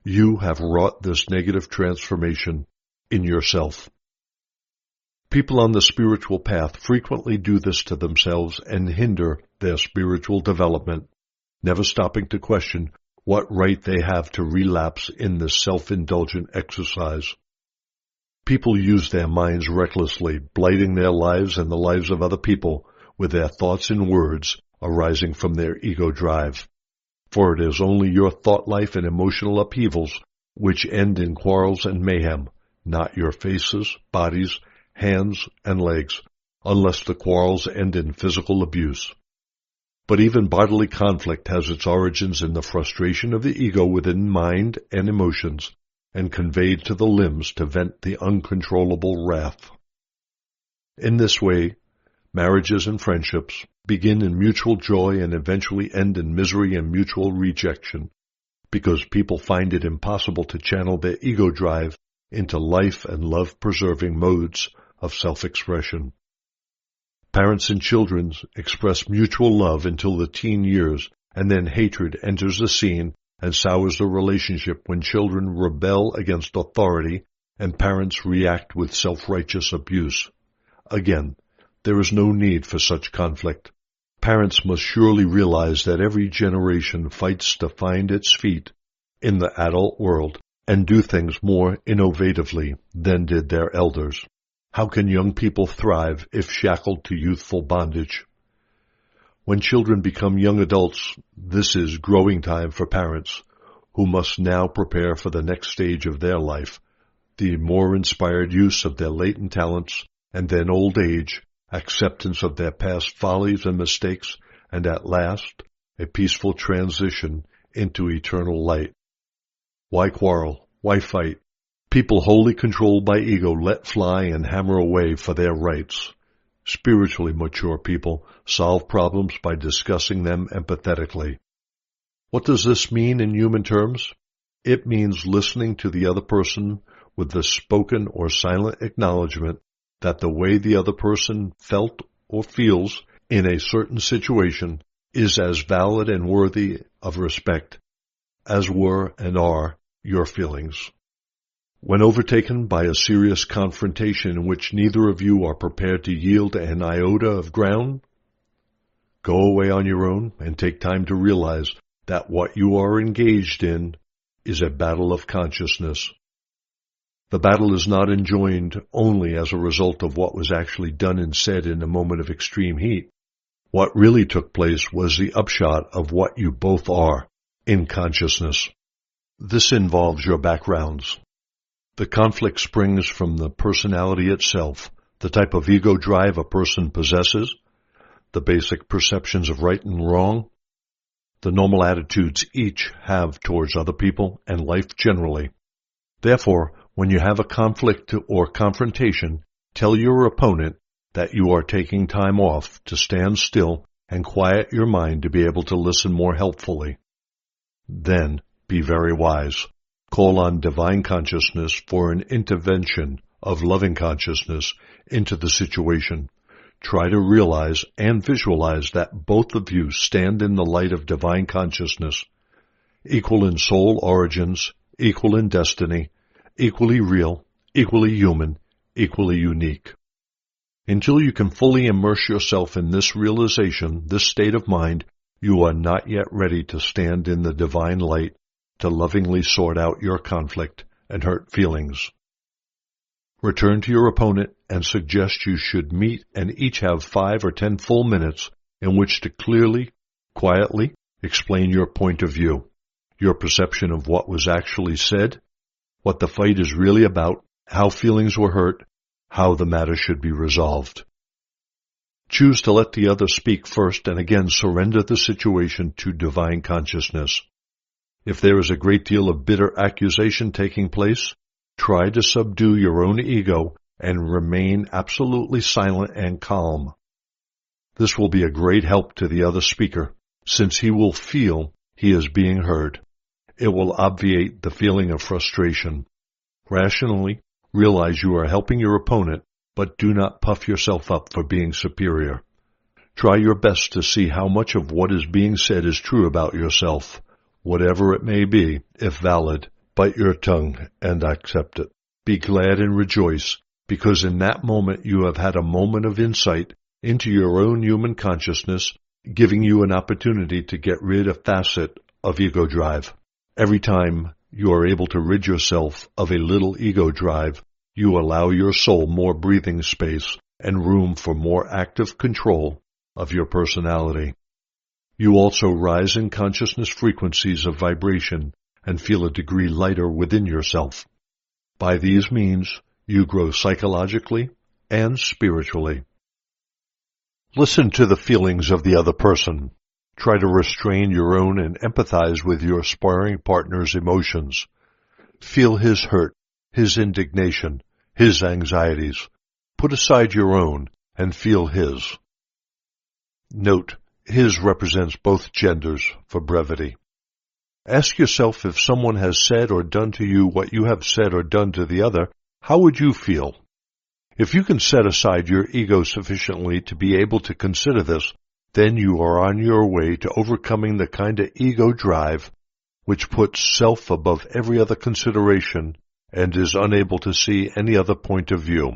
you have wrought this negative transformation in yourself. People on the spiritual path frequently do this to themselves and hinder their spiritual development, never stopping to question what right they have to relapse in this self-indulgent exercise. People use their minds recklessly, blighting their lives and the lives of other people with their thoughts and words arising from their ego drive. For it is only your thought life and emotional upheavals which end in quarrels and mayhem, not your faces, bodies, hands, and legs, unless the quarrels end in physical abuse. But even bodily conflict has its origins in the frustration of the ego within mind and emotions, and conveyed to the limbs to vent the uncontrollable wrath. In this way, marriages and friendships begin in mutual joy and eventually end in misery and mutual rejection, because people find it impossible to channel their ego drive into life and love-preserving modes of self-expression. Parents and children express mutual love until the teen years, and then hatred enters the scene and sours the relationship when children rebel against authority and parents react with self-righteous abuse. Again, there is no need for such conflict. Parents must surely realize that every generation fights to find its feet in the adult world and do things more innovatively than did their elders. How can young people thrive if shackled to youthful bondage? When children become young adults, this is growing time for parents, who must now prepare for the next stage of their life, the more inspired use of their latent talents, and then old age, acceptance of their past follies and mistakes, and at last, a peaceful transition into eternal light. Why quarrel? Why fight? People wholly controlled by ego let fly and hammer away for their rights. Spiritually mature people solve problems by discussing them empathetically. What does this mean in human terms? It means listening to the other person with the spoken or silent acknowledgement that the way the other person felt or feels in a certain situation is as valid and worthy of respect as were and are your feelings. When overtaken by a serious confrontation in which neither of you are prepared to yield an iota of ground, go away on your own and take time to realize that what you are engaged in is a battle of consciousness. The battle is not enjoined only as a result of what was actually done and said in a moment of extreme heat. What really took place was the upshot of what you both are in consciousness. This involves your backgrounds. The conflict springs from the personality itself, the type of ego drive a person possesses, the basic perceptions of right and wrong, the normal attitudes each have towards other people and life generally. Therefore, when you have a conflict or confrontation, tell your opponent that you are taking time off to stand still and quiet your mind to be able to listen more helpfully. Then, be very wise. Call on divine consciousness for an intervention of loving consciousness into the situation. Try to realize and visualize that both of you stand in the light of divine consciousness, equal in soul origins, equal in destiny, equally real, equally human, equally unique. Until you can fully immerse yourself in this realization, this state of mind, you are not yet ready to stand in the divine light to lovingly sort out your conflict and hurt feelings. Return to your opponent and suggest you should meet and each have 5 or 10 full minutes in which to clearly, quietly explain your point of view, your perception of what was actually said, what the fight is really about, how feelings were hurt, how the matter should be resolved. Choose to let the other speak first and again surrender the situation to divine consciousness. If there is a great deal of bitter accusation taking place, try to subdue your own ego and remain absolutely silent and calm. This will be a great help to the other speaker, since he will feel he is being heard. It will obviate the feeling of frustration. Rationally, realize you are helping your opponent, but do not puff yourself up for being superior. Try your best to see how much of what is being said is true about yourself. Whatever it may be, if valid, bite your tongue and accept it. Be glad and rejoice, because in that moment you have had a moment of insight into your own human consciousness, giving you an opportunity to get rid of a facet of ego drive. Every time you are able to rid yourself of a little ego drive, you allow your soul more breathing space and room for more active control of your personality. You also rise in consciousness frequencies of vibration and feel a degree lighter within yourself. By these means, you grow psychologically and spiritually. Listen to the feelings of the other person. Try to restrain your own and empathize with your sparring partner's emotions. Feel his hurt, his indignation, his anxieties. Put aside your own and feel his. Note, his represents both genders for brevity. Ask yourself, if someone has said or done to you what you have said or done to the other, how would you feel? If you can set aside your ego sufficiently to be able to consider this, then you are on your way to overcoming the kind of ego drive which puts self above every other consideration and is unable to see any other point of view.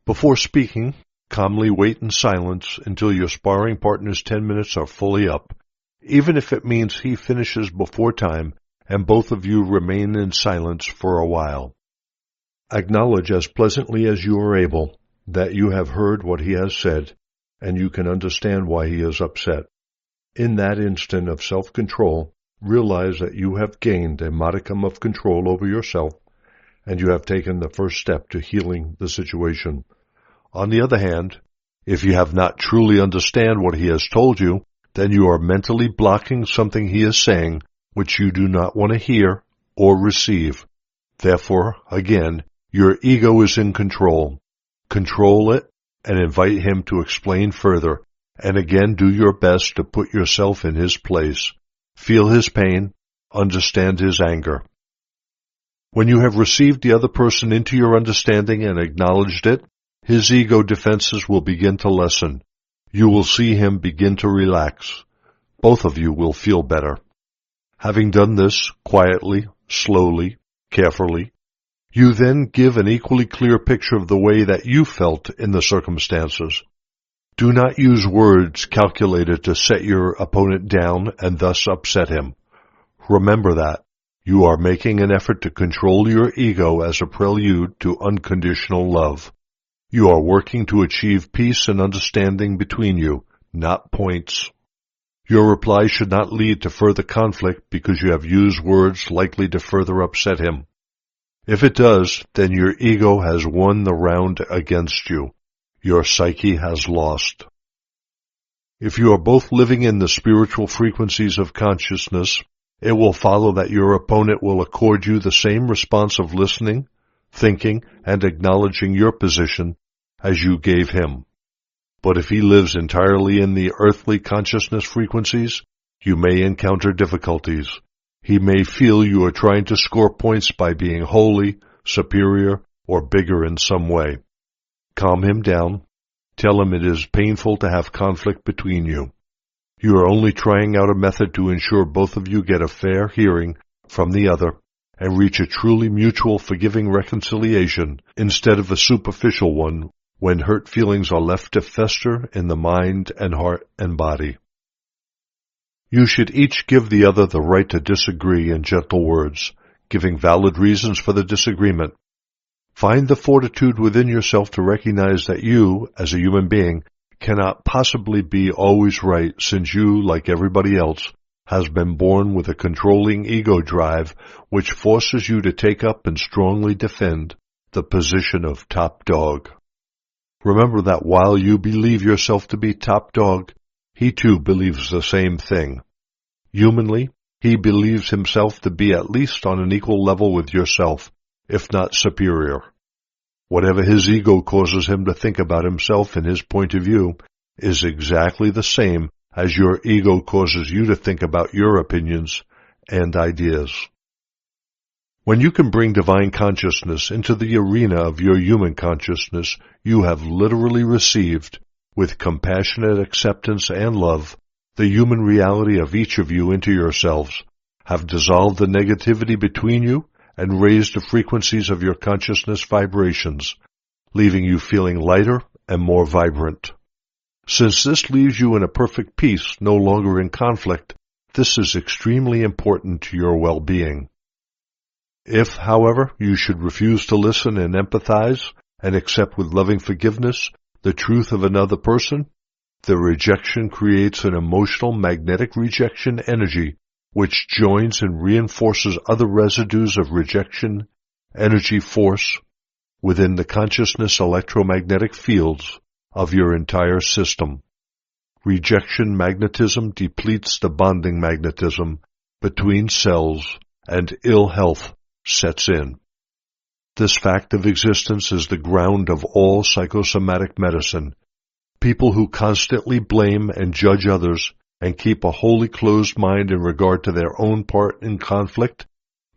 Before speaking, calmly wait in silence until your sparring partner's 10 minutes are fully up, even if it means he finishes before time and both of you remain in silence for a while. Acknowledge as pleasantly as you are able that you have heard what he has said and you can understand why he is upset. In that instant of self-control, realize that you have gained a modicum of control over yourself and you have taken the first step to healing the situation. On the other hand, if you have not truly understand what he has told you, then you are mentally blocking something he is saying which you do not want to hear or receive. Therefore, again, your ego is in control. Control it and invite him to explain further, and again do your best to put yourself in his place. Feel his pain, understand his anger. When you have received the other person into your understanding and acknowledged it, his ego defenses will begin to lessen. You will see him begin to relax. Both of you will feel better. Having done this quietly, slowly, carefully, you then give an equally clear picture of the way that you felt in the circumstances. Do not use words calculated to set your opponent down and thus upset him. Remember that. You are making an effort to control your ego as a prelude to unconditional love. You are working to achieve peace and understanding between you, not points. Your reply should not lead to further conflict because you have used words likely to further upset him. If it does, then your ego has won the round against you. Your psyche has lost. If you are both living in the spiritual frequencies of consciousness, it will follow that your opponent will accord you the same response of listening, thinking, and acknowledging your position as you gave him. But if he lives entirely in the earthly consciousness frequencies, you may encounter difficulties. He may feel you are trying to score points by being holy, superior, or bigger in some way. Calm him down. Tell him it is painful to have conflict between you. You are only trying out a method to ensure both of you get a fair hearing from the other and reach a truly mutual forgiving reconciliation instead of a superficial one when hurt feelings are left to fester in the mind and heart and body. You should each give the other the right to disagree in gentle words, giving valid reasons for the disagreement. Find the fortitude within yourself to recognize that you, as a human being, cannot possibly be always right, since you, like everybody else, has been born with a controlling ego drive which forces you to take up and strongly defend the position of top dog. Remember that while you believe yourself to be top dog, he too believes the same thing. Humanly, he believes himself to be at least on an equal level with yourself, if not superior. Whatever his ego causes him to think about himself and his point of view is exactly the same as your ego causes you to think about your opinions and ideas. When you can bring divine consciousness into the arena of your human consciousness, you have literally received, with compassionate acceptance and love, the human reality of each of you into yourselves, have dissolved the negativity between you, and raise the frequencies of your consciousness vibrations, leaving you feeling lighter and more vibrant. Since this leaves you in a perfect peace, no longer in conflict, this is extremely important to your well-being. If, however, you should refuse to listen and empathize and accept with loving forgiveness the truth of another person, the rejection creates an emotional magnetic rejection energy which joins and reinforces other residues of rejection energy force within the consciousness electromagnetic fields of your entire system. Rejection magnetism depletes the bonding magnetism between cells and ill health sets in. This fact of existence is the ground of all psychosomatic medicine. People who constantly blame and judge others and keep a wholly closed mind in regard to their own part in conflict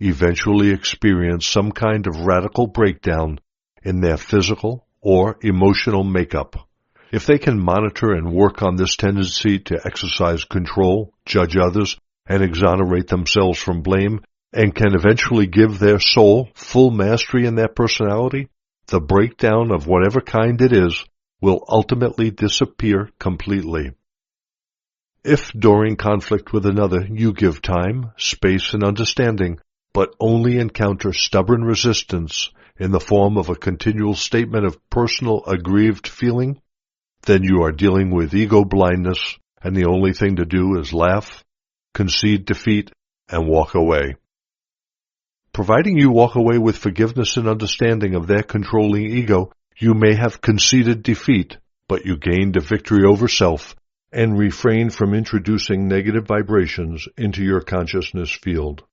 eventually experience some kind of radical breakdown in their physical or emotional makeup. If they can monitor and work on this tendency to exercise control, judge others, and exonerate themselves from blame, and can eventually give their soul full mastery in their personality, the breakdown of whatever kind it is will ultimately disappear completely. If during conflict with another you give time, space, and understanding, but only encounter stubborn resistance in the form of a continual statement of personal aggrieved feeling, then you are dealing with ego blindness, and the only thing to do is laugh, concede defeat, and walk away. Providing you walk away with forgiveness and understanding of their controlling ego, you may have conceded defeat, but you gained a victory over self and refrained from introducing negative vibrations into your consciousness field.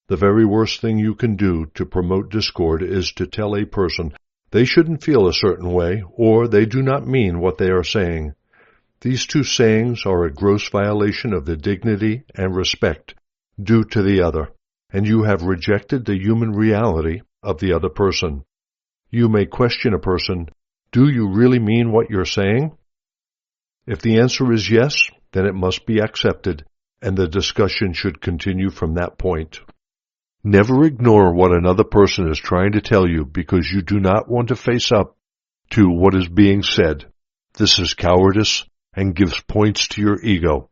The very worst thing you can do to promote discord is to tell a person they shouldn't feel a certain way, or they do not mean what they are saying. These two sayings are a gross violation of the dignity and respect due to the other, and you have rejected the human reality of the other person. You may question a person, "Do you really mean what you're saying?" If the answer is yes, then it must be accepted, and the discussion should continue from that point. Never ignore what another person is trying to tell you because you do not want to face up to what is being said. This is cowardice and gives points to your ego.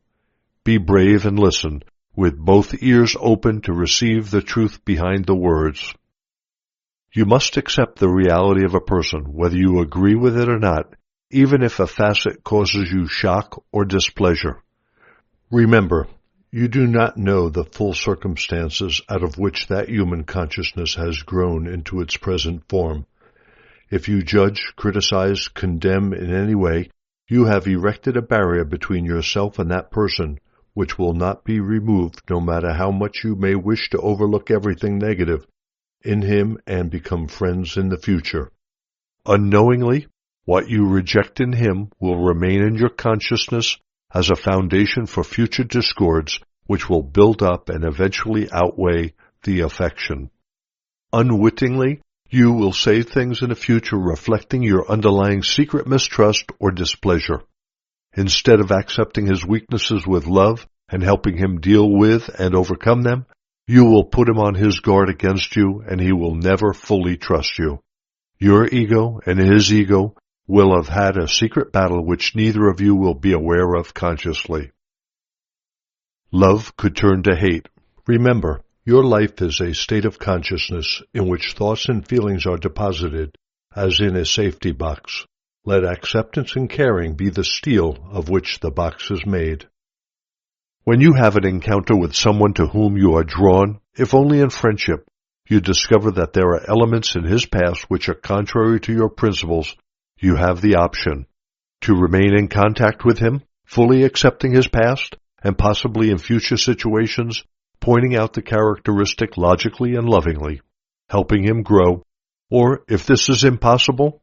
Be brave and listen, with both ears open to receive the truth behind the words. You must accept the reality of a person, whether you agree with it or not, even if a facet causes you shock or displeasure. Remember, you do not know the full circumstances out of which that human consciousness has grown into its present form. If you judge, criticize, condemn in any way, you have erected a barrier between yourself and that person, which will not be removed no matter how much you may wish to overlook everything negative in him and become friends in the future. Unknowingly, what you reject in him will remain in your consciousness as a foundation for future discords which will build up and eventually outweigh the affection. Unwittingly, you will say things in the future reflecting your underlying secret mistrust or displeasure. Instead of accepting his weaknesses with love and helping him deal with and overcome them, you will put him on his guard against you, and he will never fully trust you. Your ego and his ego will have had a secret battle which neither of you will be aware of consciously. Love could turn to hate. Remember, your life is a state of consciousness in which thoughts and feelings are deposited, as in a safety box. Let acceptance and caring be the steel of which the box is made. When you have an encounter with someone to whom you are drawn, if only in friendship, you discover that there are elements in his past which are contrary to your principles. You have the option to remain in contact with him, fully accepting his past, and possibly in future situations, pointing out the characteristic logically and lovingly, helping him grow, or, if this is impossible,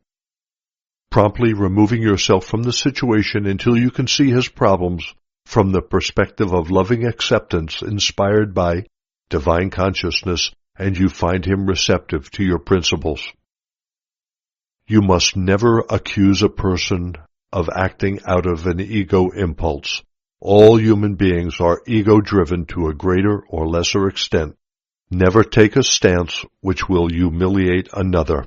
promptly removing yourself from the situation until you can see his problems from the perspective of loving acceptance inspired by divine consciousness, and you find him receptive to your principles. You must never accuse a person of acting out of an ego impulse. All human beings are ego-driven to a greater or lesser extent. Never take a stance which will humiliate another.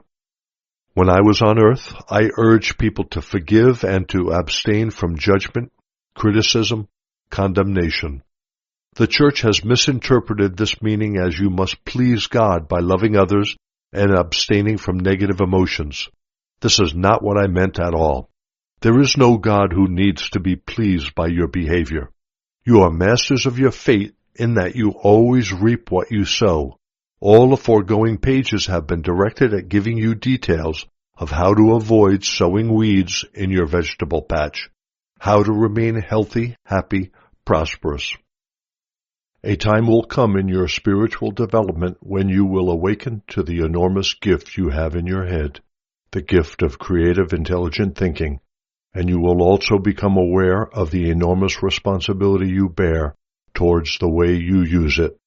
When I was on earth, I urged people to forgive and to abstain from judgment, criticism, condemnation. The Church has misinterpreted this meaning as you must please God by loving others and abstaining from negative emotions. This is not what I meant at all. There is no God who needs to be pleased by your behavior. You are masters of your fate in that you always reap what you sow. All the foregoing pages have been directed at giving you details of how to avoid sowing weeds in your vegetable patch, how to remain healthy, happy, prosperous. A time will come in your spiritual development when you will awaken to the enormous gift you have in your head, the gift of creative, intelligent thinking, and you will also become aware of the enormous responsibility you bear towards the way you use it.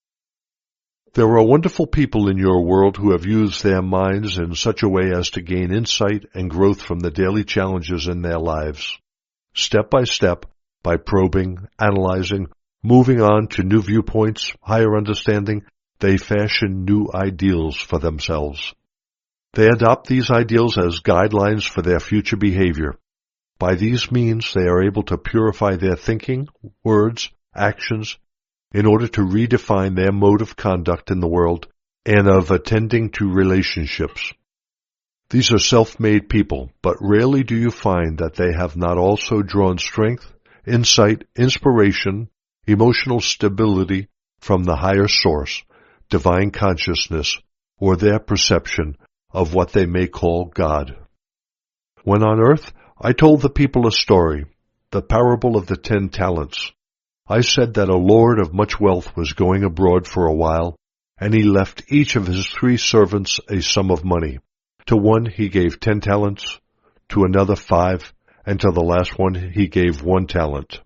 There are wonderful people in your world who have used their minds in such a way as to gain insight and growth from the daily challenges in their lives. Step by step, by probing, analyzing, moving on to new viewpoints, higher understanding, they fashion new ideals for themselves. They adopt these ideals as guidelines for their future behavior. By these means, they are able to purify their thinking, words, actions, in order to redefine their mode of conduct in the world and of attending to relationships. These are self-made people, but rarely do you find that they have not also drawn strength, insight, inspiration, emotional stability from the higher source, divine consciousness, or their perception of what they may call God. When on earth, I told the people a story, the parable of the 10 talents. I said that a lord of much wealth was going abroad for a while, and he left each of his 3 servants a sum of money. To one he gave 10 talents, to another 5, and to the last one he gave 1 talent.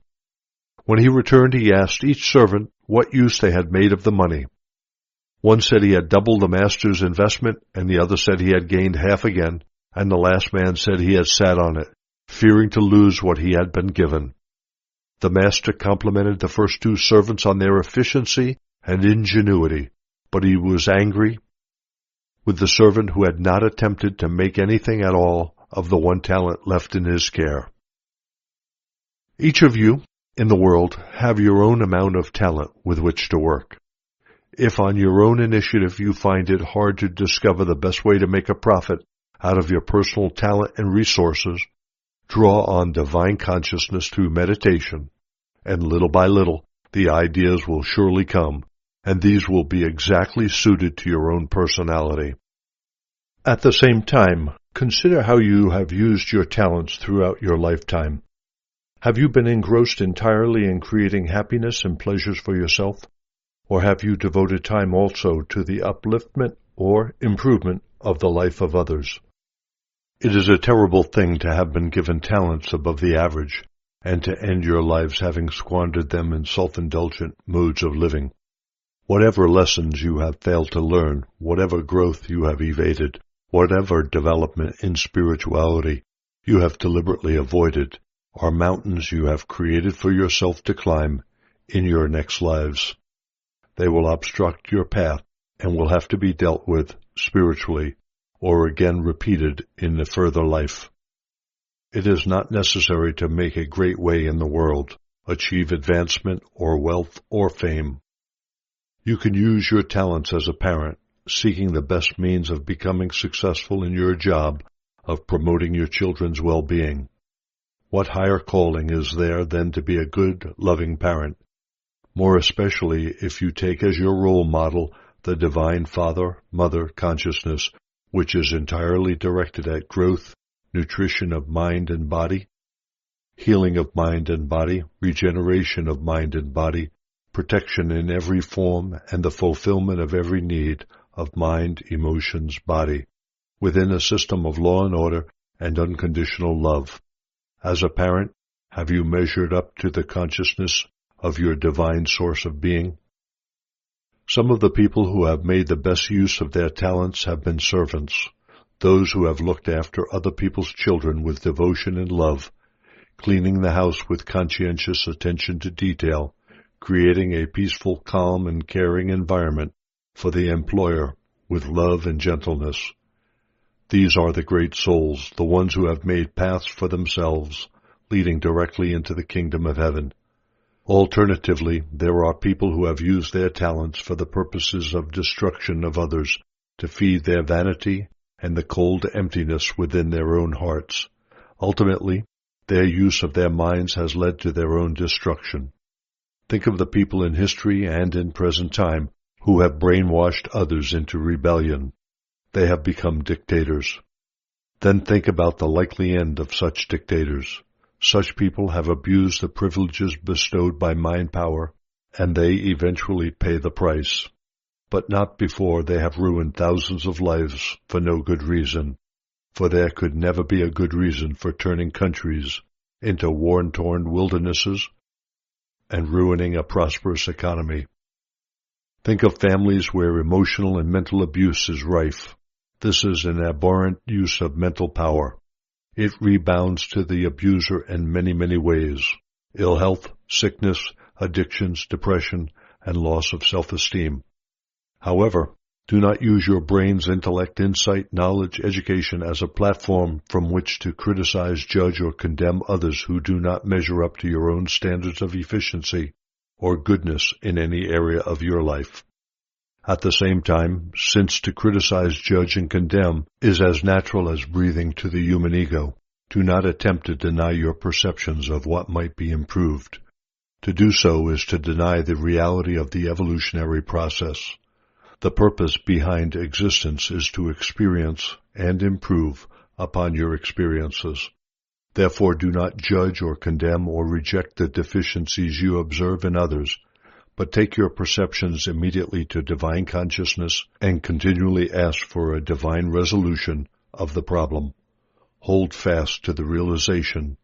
When he returned, he asked each servant what use they had made of the money. One said he had doubled the master's investment, and the other said he had gained half again, and the last man said he had sat on it, fearing to lose what he had been given. The master complimented the first 2 servants on their efficiency and ingenuity, but he was angry with the servant who had not attempted to make anything at all of the 1 talent left in his care. Each of you in the world have your own amount of talent with which to work. If on your own initiative you find it hard to discover the best way to make a profit out of your personal talent and resources, draw on divine consciousness through meditation, and little by little the ideas will surely come, and these will be exactly suited to your own personality. At the same time, consider how you have used your talents throughout your lifetime. Have you been engrossed entirely in creating happiness and pleasures for yourself, or have you devoted time also to the upliftment or improvement of the life of others? It is a terrible thing to have been given talents above the average, and to end your lives having squandered them in self-indulgent modes of living. Whatever lessons you have failed to learn, whatever growth you have evaded, whatever development in spirituality you have deliberately avoided, are mountains you have created for yourself to climb in your next lives. They will obstruct your path and will have to be dealt with spiritually or again repeated in the further life. It is not necessary to make a great way in the world, achieve advancement or wealth or fame. You can use your talents as a parent, seeking the best means of becoming successful in your job of promoting your children's well-being. What higher calling is there than to be a good, loving parent, more especially if you take as your role model the divine Father-Mother consciousness, which is entirely directed at growth, nutrition of mind and body, healing of mind and body, regeneration of mind and body, protection in every form, and the fulfillment of every need of mind, emotions, body, within a system of law and order and unconditional love. As a parent, have you measured up to the consciousness of your divine source of being? Some of the people who have made the best use of their talents have been servants, those who have looked after other people's children with devotion and love, cleaning the house with conscientious attention to detail, creating a peaceful, calm, and caring environment for the employer with love and gentleness. These are the great souls, the ones who have made paths for themselves, leading directly into the kingdom of heaven. Alternatively, there are people who have used their talents for the purposes of destruction of others, to feed their vanity and the cold emptiness within their own hearts. Ultimately, their use of their minds has led to their own destruction. Think of the people in history and in present time who have brainwashed others into rebellion. They have become dictators. Then think about the likely end of such dictators. Such people have abused the privileges bestowed by mind power, and they eventually pay the price. But not before they have ruined thousands of lives for no good reason, for there could never be a good reason for turning countries into war-torn wildernesses and ruining a prosperous economy. Think of families where emotional and mental abuse is rife. This is an abhorrent use of mental power. It rebounds to the abuser in many, many ways: ill health, sickness, addictions, depression, and loss of self-esteem. However, do not use your brain's intellect, insight, knowledge, education as a platform from which to criticize, judge, or condemn others who do not measure up to your own standards of efficiency or goodness in any area of your life. At the same time, since to criticize, judge, and condemn is as natural as breathing to the human ego, do not attempt to deny your perceptions of what might be improved. To do so is to deny the reality of the evolutionary process. The purpose behind existence is to experience and improve upon your experiences. Therefore, do not judge or condemn or reject the deficiencies you observe in others, but take your perceptions immediately to divine consciousness and continually ask for a divine resolution of the problem. Hold fast to the realization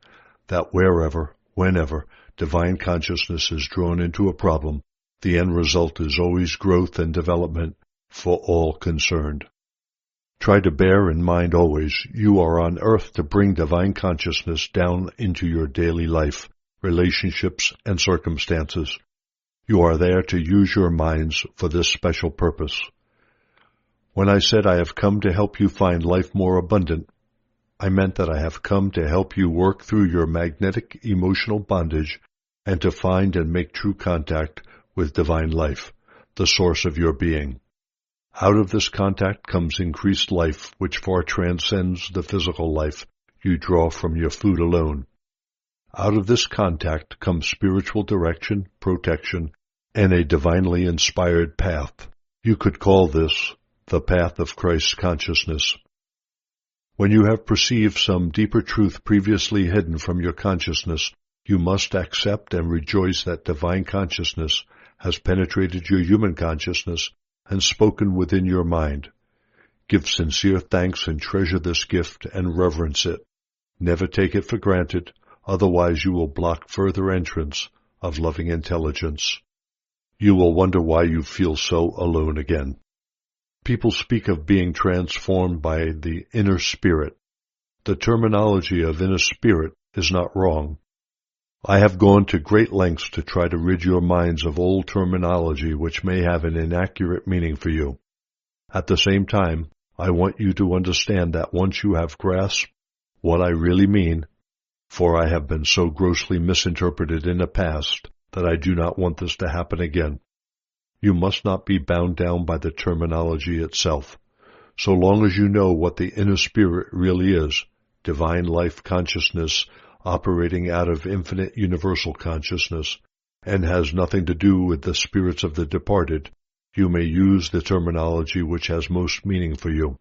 that wherever, whenever, divine consciousness is drawn into a problem, the end result is always growth and development for all concerned. Try to bear in mind always, you are on earth to bring divine consciousness down into your daily life, relationships, and circumstances. You are there to use your minds for this special purpose. When I said I have come to help you find life more abundant, I meant that I have come to help you work through your magnetic emotional bondage and to find and make true contact with divine life, the source of your being. Out of this contact comes increased life, which far transcends the physical life you draw from your food alone. Out of this contact comes spiritual direction, protection, and a divinely inspired path. You could call this the path of Christ's consciousness. When you have perceived some deeper truth previously hidden from your consciousness, you must accept and rejoice that divine consciousness has penetrated your human consciousness and spoken within your mind. Give sincere thanks and treasure this gift and reverence it. Never take it for granted, otherwise you will block further entrance of loving intelligence. You will wonder why you feel so alone again. People speak of being transformed by the inner spirit. The terminology of inner spirit is not wrong. I have gone to great lengths to try to rid your minds of old terminology which may have an inaccurate meaning for you. At the same time, I want you to understand that once you have grasped what I really mean, for I have been so grossly misinterpreted in the past that I do not want this to happen again. You must not be bound down by the terminology itself. So long as you know what the inner spirit really is, divine life consciousness operating out of infinite universal consciousness, and has nothing to do with the spirits of the departed, you may use the terminology which has most meaning for you,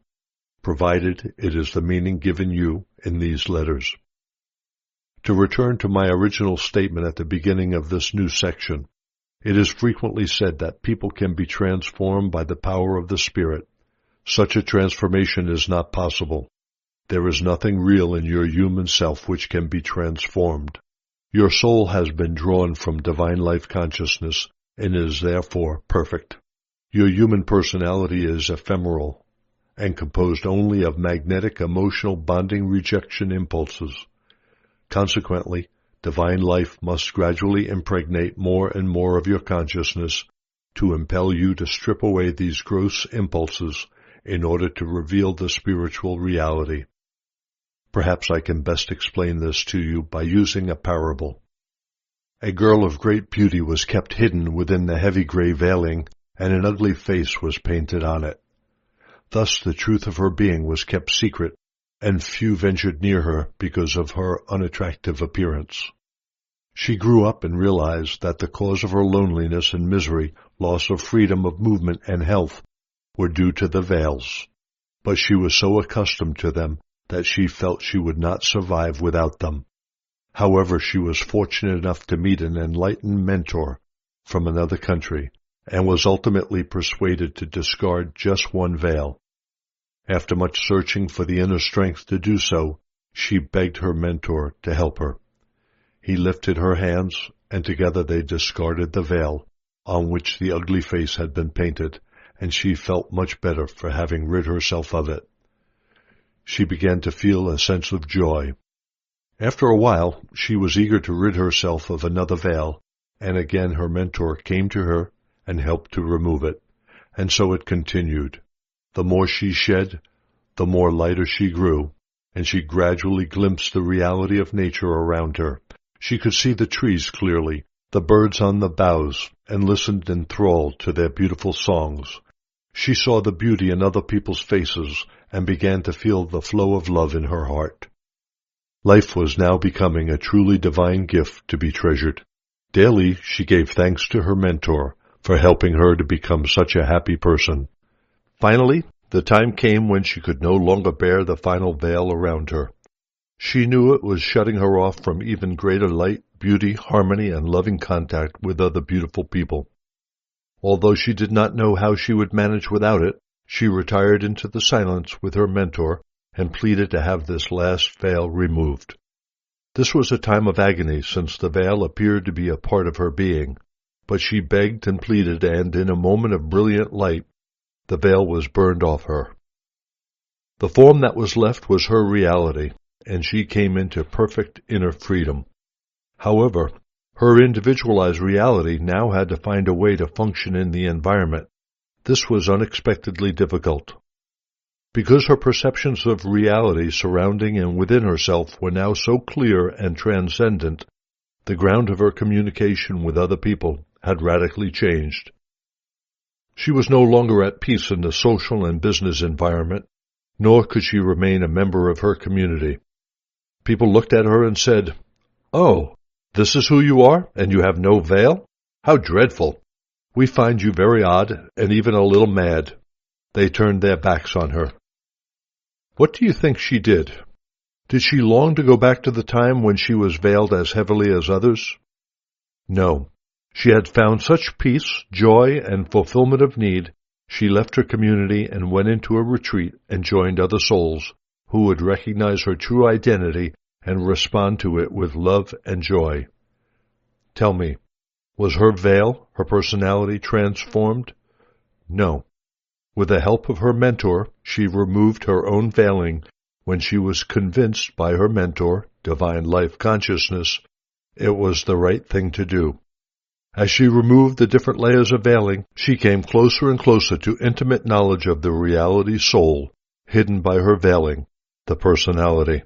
provided it is the meaning given you in these letters. To return to my original statement at the beginning of this new section, it is frequently said that people can be transformed by the power of the Spirit. Such a transformation is not possible. There is nothing real in your human self which can be transformed. Your soul has been drawn from divine life consciousness and is therefore perfect. Your human personality is ephemeral and composed only of magnetic emotional bonding rejection impulses. Consequently, divine life must gradually impregnate more and more of your consciousness to impel you to strip away these gross impulses in order to reveal the spiritual reality. Perhaps I can best explain this to you by using a parable. A girl of great beauty was kept hidden within the heavy gray veiling, and an ugly face was painted on it. Thus the truth of her being was kept secret, and few ventured near her because of her unattractive appearance. She grew up and realized that the cause of her loneliness and misery, loss of freedom of movement and health, were due to the veils. But she was so accustomed to them that she felt she would not survive without them. However, she was fortunate enough to meet an enlightened mentor from another country, and was ultimately persuaded to discard just one veil. After much searching for the inner strength to do so, she begged her mentor to help her. He lifted her hands, and together they discarded the veil on which the ugly face had been painted, and she felt much better for having rid herself of it. She began to feel a sense of joy. After a while, she was eager to rid herself of another veil, and again her mentor came to her and helped to remove it, and so it continued. The more she shed, the more lighter she grew, and she gradually glimpsed the reality of nature around her. She could see the trees clearly, the birds on the boughs, and listened enthralled to their beautiful songs. She saw the beauty in other people's faces and began to feel the flow of love in her heart. Life was now becoming a truly divine gift to be treasured. Daily she gave thanks to her mentor for helping her to become such a happy person. Finally, the time came when she could no longer bear the final veil around her. She knew it was shutting her off from even greater light, beauty, harmony, and loving contact with other beautiful people. Although she did not know how she would manage without it, she retired into the silence with her mentor and pleaded to have this last veil removed. This was a time of agony, since the veil appeared to be a part of her being, but she begged and pleaded, and in a moment of brilliant light, the veil was burned off her. The form that was left was her reality, and she came into perfect inner freedom. However, her individualized reality now had to find a way to function in the environment. This was unexpectedly difficult. Because her perceptions of reality surrounding and within herself were now so clear and transcendent, the ground of her communication with other people had radically changed. She was no longer at peace in the social and business environment, nor could she remain a member of her community. People looked at her and said, "Oh, this is who you are, and you have no veil? How dreadful! We find you very odd and even a little mad." They turned their backs on her. What do you think she did? Did she long to go back to the time when she was veiled as heavily as others? No. She had found such peace, joy, and fulfillment of need, she left her community and went into a retreat and joined other souls who would recognize her true identity and respond to it with love and joy. Tell me, was her veil, her personality, transformed? No. With the help of her mentor, she removed her own veiling when she was convinced by her mentor, Divine Life Consciousness, it was the right thing to do. As she removed the different layers of veiling, she came closer and closer to intimate knowledge of the reality soul, hidden by her veiling, the personality.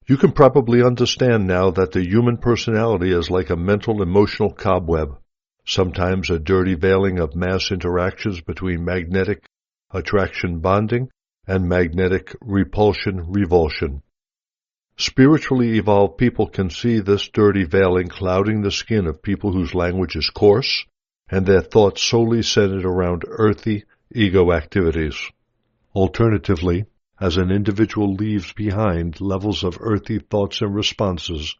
You can probably understand now that the human personality is like a mental emotional cobweb, sometimes a dirty veiling of mass interactions between magnetic attraction bonding and magnetic repulsion-revulsion. Spiritually evolved people can see this dirty veiling clouding the skin of people whose language is coarse and their thoughts solely centered around earthy ego activities. Alternatively, as an individual leaves behind levels of earthy thoughts and responses,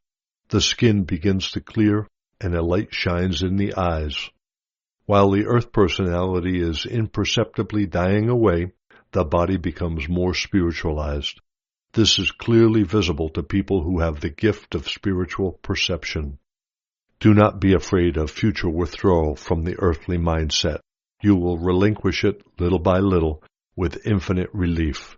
the skin begins to clear and a light shines in the eyes. While the earth personality is imperceptibly dying away, the body becomes more spiritualized. This is clearly visible to people who have the gift of spiritual perception. Do not be afraid of future withdrawal from the earthly mindset. You will relinquish it little by little with infinite relief.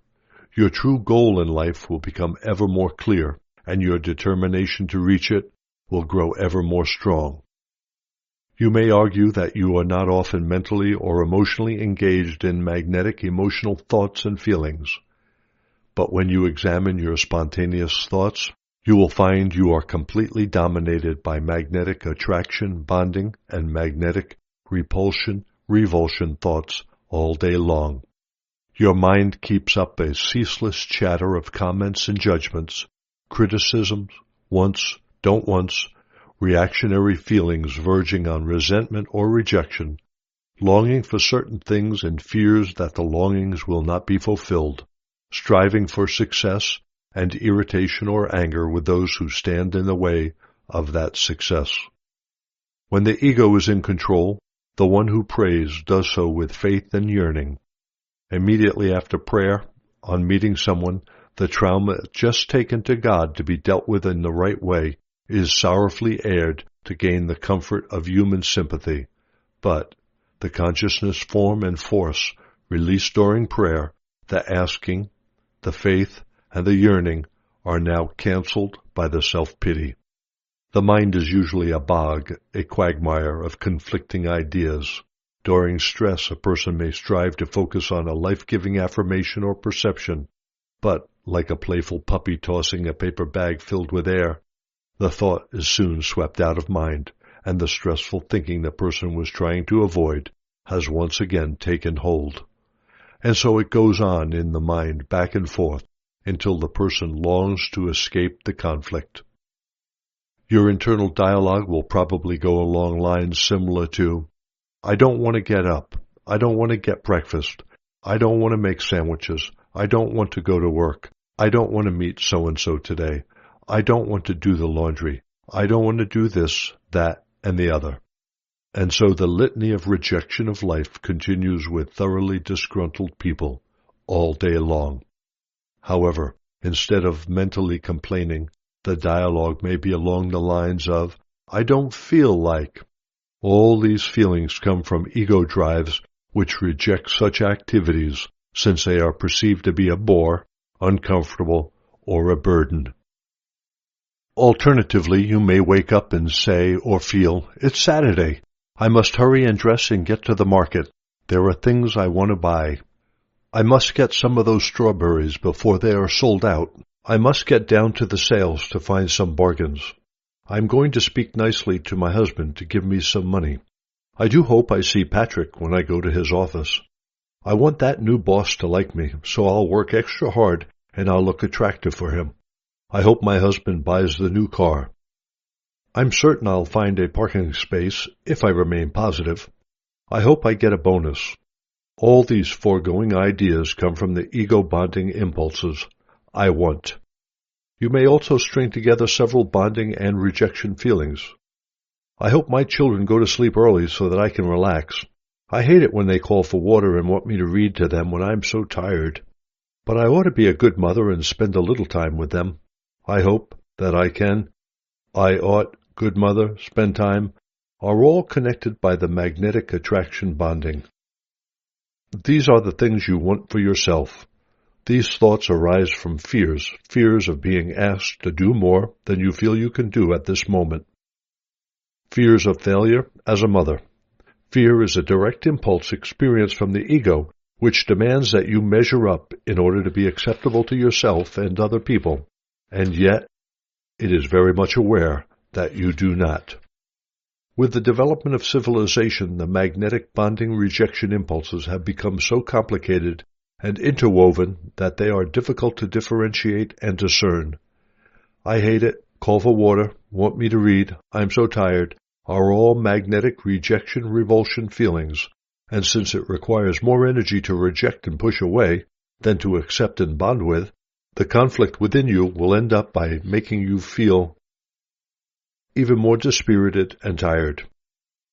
Your true goal in life will become ever more clear, and your determination to reach it will grow ever more strong. You may argue that you are not often mentally or emotionally engaged in magnetic emotional thoughts and feelings. But when you examine your spontaneous thoughts, you will find you are completely dominated by magnetic attraction, bonding, and magnetic repulsion, revulsion thoughts all day long. Your mind keeps up a ceaseless chatter of comments and judgments, criticisms, wants, don't wants, reactionary feelings verging on resentment or rejection, longing for certain things and fears that the longings will not be fulfilled, striving for success, and irritation or anger with those who stand in the way of that success. When the ego is in control, the one who prays does so with faith and yearning. Immediately after prayer, on meeting someone, the trauma just taken to God to be dealt with in the right way is sorrowfully aired to gain the comfort of human sympathy. But the consciousness form and force released during prayer, the asking, the faith, and the yearning are now cancelled by the self-pity. The mind is usually a bog, a quagmire of conflicting ideas. During stress, a person may strive to focus on a life-giving affirmation or perception, but, like a playful puppy tossing a paper bag filled with air, the thought is soon swept out of mind, and the stressful thinking the person was trying to avoid has once again taken hold. And so it goes on in the mind back and forth until the person longs to escape the conflict. Your internal dialogue will probably go along lines similar to, I don't want to get up. I don't want to get breakfast. I don't want to make sandwiches. I don't want to go to work. I don't want to meet so-and-so today. I don't want to do the laundry. I don't want to do this, that, and the other. And so the litany of rejection of life continues with thoroughly disgruntled people all day long. However, instead of mentally complaining, the dialogue may be along the lines of, I don't feel like. All these feelings come from ego drives which reject such activities since they are perceived to be a bore, uncomfortable, or a burden. Alternatively, you may wake up and say or feel, it's Saturday. I must hurry and dress and get to the market. There are things I want to buy. I must get some of those strawberries before they are sold out. I must get down to the sales to find some bargains. I'm going to speak nicely to my husband to give me some money. I do hope I see Patrick when I go to his office. I want that new boss to like me, so I'll work extra hard and I'll look attractive for him. I hope my husband buys the new car. I'm certain I'll find a parking space if I remain positive. I hope I get a bonus. All these foregoing ideas come from the ego-bonding impulses. I want. You may also string together several bonding and rejection feelings. I hope my children go to sleep early so that I can relax. I hate it when they call for water and want me to read to them when I'm so tired. But I ought to be a good mother and spend a little time with them. I hope that I can. I ought, good mother, spend time, are all connected by the magnetic attraction bonding. These are the things you want for yourself. These thoughts arise from fears of being asked to do more than you feel you can do at this moment. Fears of failure as a mother. Fear is a direct impulse experienced from the ego, which demands that you measure up in order to be acceptable to yourself and other people, and yet it is very much aware that you do not. With the development of civilization, the magnetic bonding rejection impulses have become so complicated and interwoven that they are difficult to differentiate and discern. I hate it, call for water, want me to read, I'm so tired, are all magnetic rejection revulsion feelings, and since it requires more energy to reject and push away than to accept and bond with, the conflict within you will end up by making you feel even more dispirited and tired,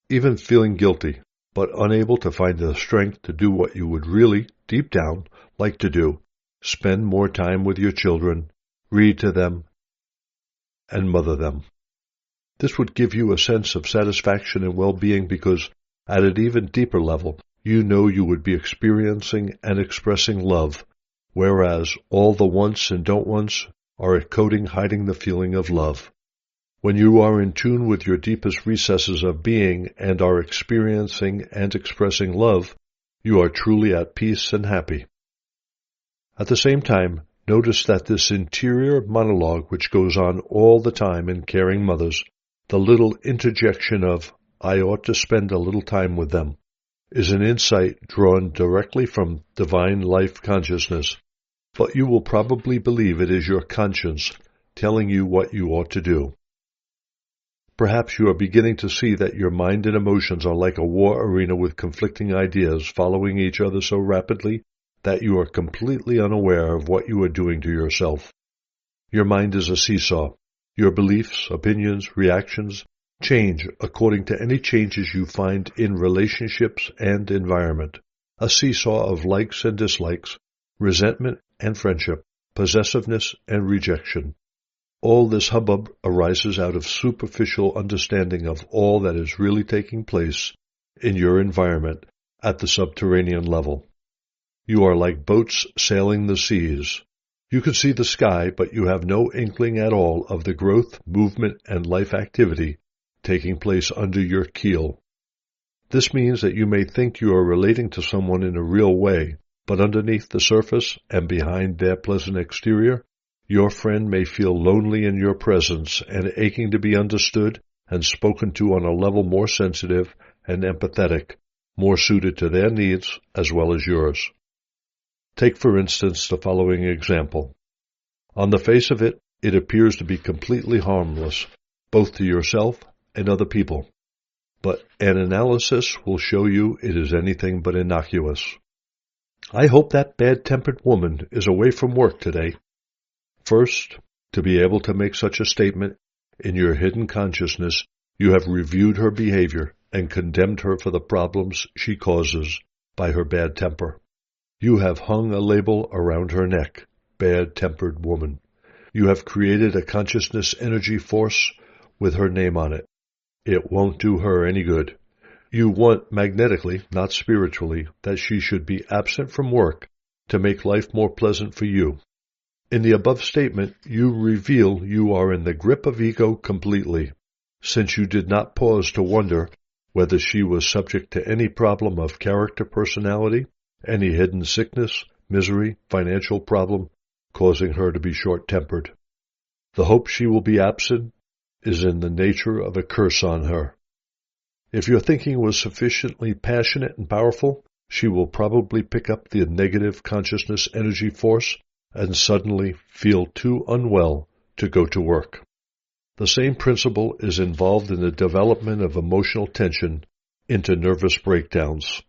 even feeling guilty, but unable to find the strength to do what you would really, deep down, like to do, spend more time with your children, read to them, and mother them. This would give you a sense of satisfaction and well-being because, at an even deeper level, you know you would be experiencing and expressing love, whereas all the wants and don't wants are a coating hiding the feeling of love. When you are in tune with your deepest recesses of being and are experiencing and expressing love, you are truly at peace and happy. At the same time, notice that this interior monologue which goes on all the time in caring mothers, the little interjection of, "I ought to spend a little time with them," is an insight drawn directly from divine life consciousness, but you will probably believe it is your conscience telling you what you ought to do. Perhaps you are beginning to see that your mind and emotions are like a war arena with conflicting ideas following each other so rapidly that you are completely unaware of what you are doing to yourself. Your mind is a seesaw. Your beliefs, opinions, reactions change according to any changes you find in relationships and environment. A seesaw of likes and dislikes, resentment and friendship, possessiveness and rejection. All this hubbub arises out of superficial understanding of all that is really taking place in your environment at the subterranean level. You are like boats sailing the seas. You can see the sky, but you have no inkling at all of the growth, movement, and life activity taking place under your keel. This means that you may think you are relating to someone in a real way, but underneath the surface and behind their pleasant exterior, your friend may feel lonely in your presence and aching to be understood and spoken to on a level more sensitive and empathetic, more suited to their needs as well as yours. Take, for instance, the following example. On the face of it, it appears to be completely harmless, both to yourself and other people. But an analysis will show you it is anything but innocuous. I hope that bad-tempered woman is away from work today. First, to be able to make such a statement, in your hidden consciousness, you have reviewed her behavior and condemned her for the problems she causes by her bad temper. You have hung a label around her neck, bad-tempered woman. You have created a consciousness energy force with her name on it. It won't do her any good. You want magnetically, not spiritually, that she should be absent from work to make life more pleasant for you. In the above statement, you reveal you are in the grip of ego completely, since you did not pause to wonder whether she was subject to any problem of character personality, any hidden sickness, misery, financial problem, causing her to be short-tempered. The hope she will be absent is in the nature of a curse on her. If your thinking was sufficiently passionate and powerful, she will probably pick up the negative consciousness energy force and suddenly feel too unwell to go to work. The same principle is involved in the development of emotional tension into nervous breakdowns.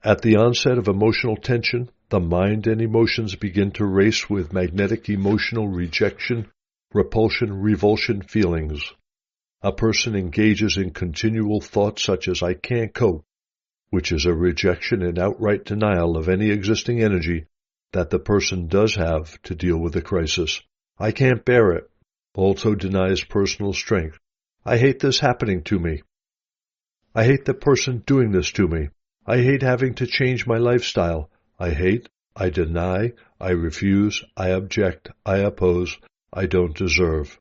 At the onset of emotional tension, the mind and emotions begin to race with magnetic emotional rejection, repulsion, revulsion feelings. A person engages in continual thoughts such as "I can't cope," which is a rejection and outright denial of any existing energy that the person does have to deal with the crisis. "I can't bear it" also denies personal strength. "I hate this happening to me." "I hate the person doing this to me." "I hate having to change my lifestyle." "I hate," "I deny," "I refuse," "I object," "I oppose," "I don't deserve."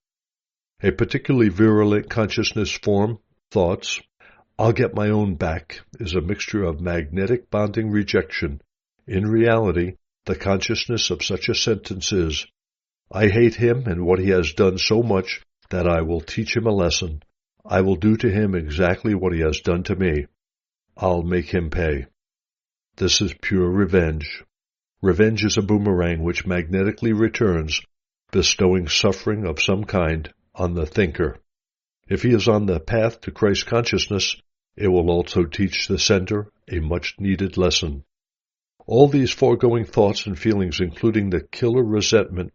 A particularly virulent consciousness form, thoughts, "I'll get my own back," is a mixture of magnetic bonding rejection. In reality, the consciousness of such a sentence is, "I hate him and what he has done so much that I will teach him a lesson. I will do to him exactly what he has done to me. I'll make him pay." This is pure revenge. Revenge is a boomerang which magnetically returns, bestowing suffering of some kind on the thinker. If he is on the path to Christ consciousness, it will also teach the sender a much-needed lesson. All these foregoing thoughts and feelings, including the killer resentment,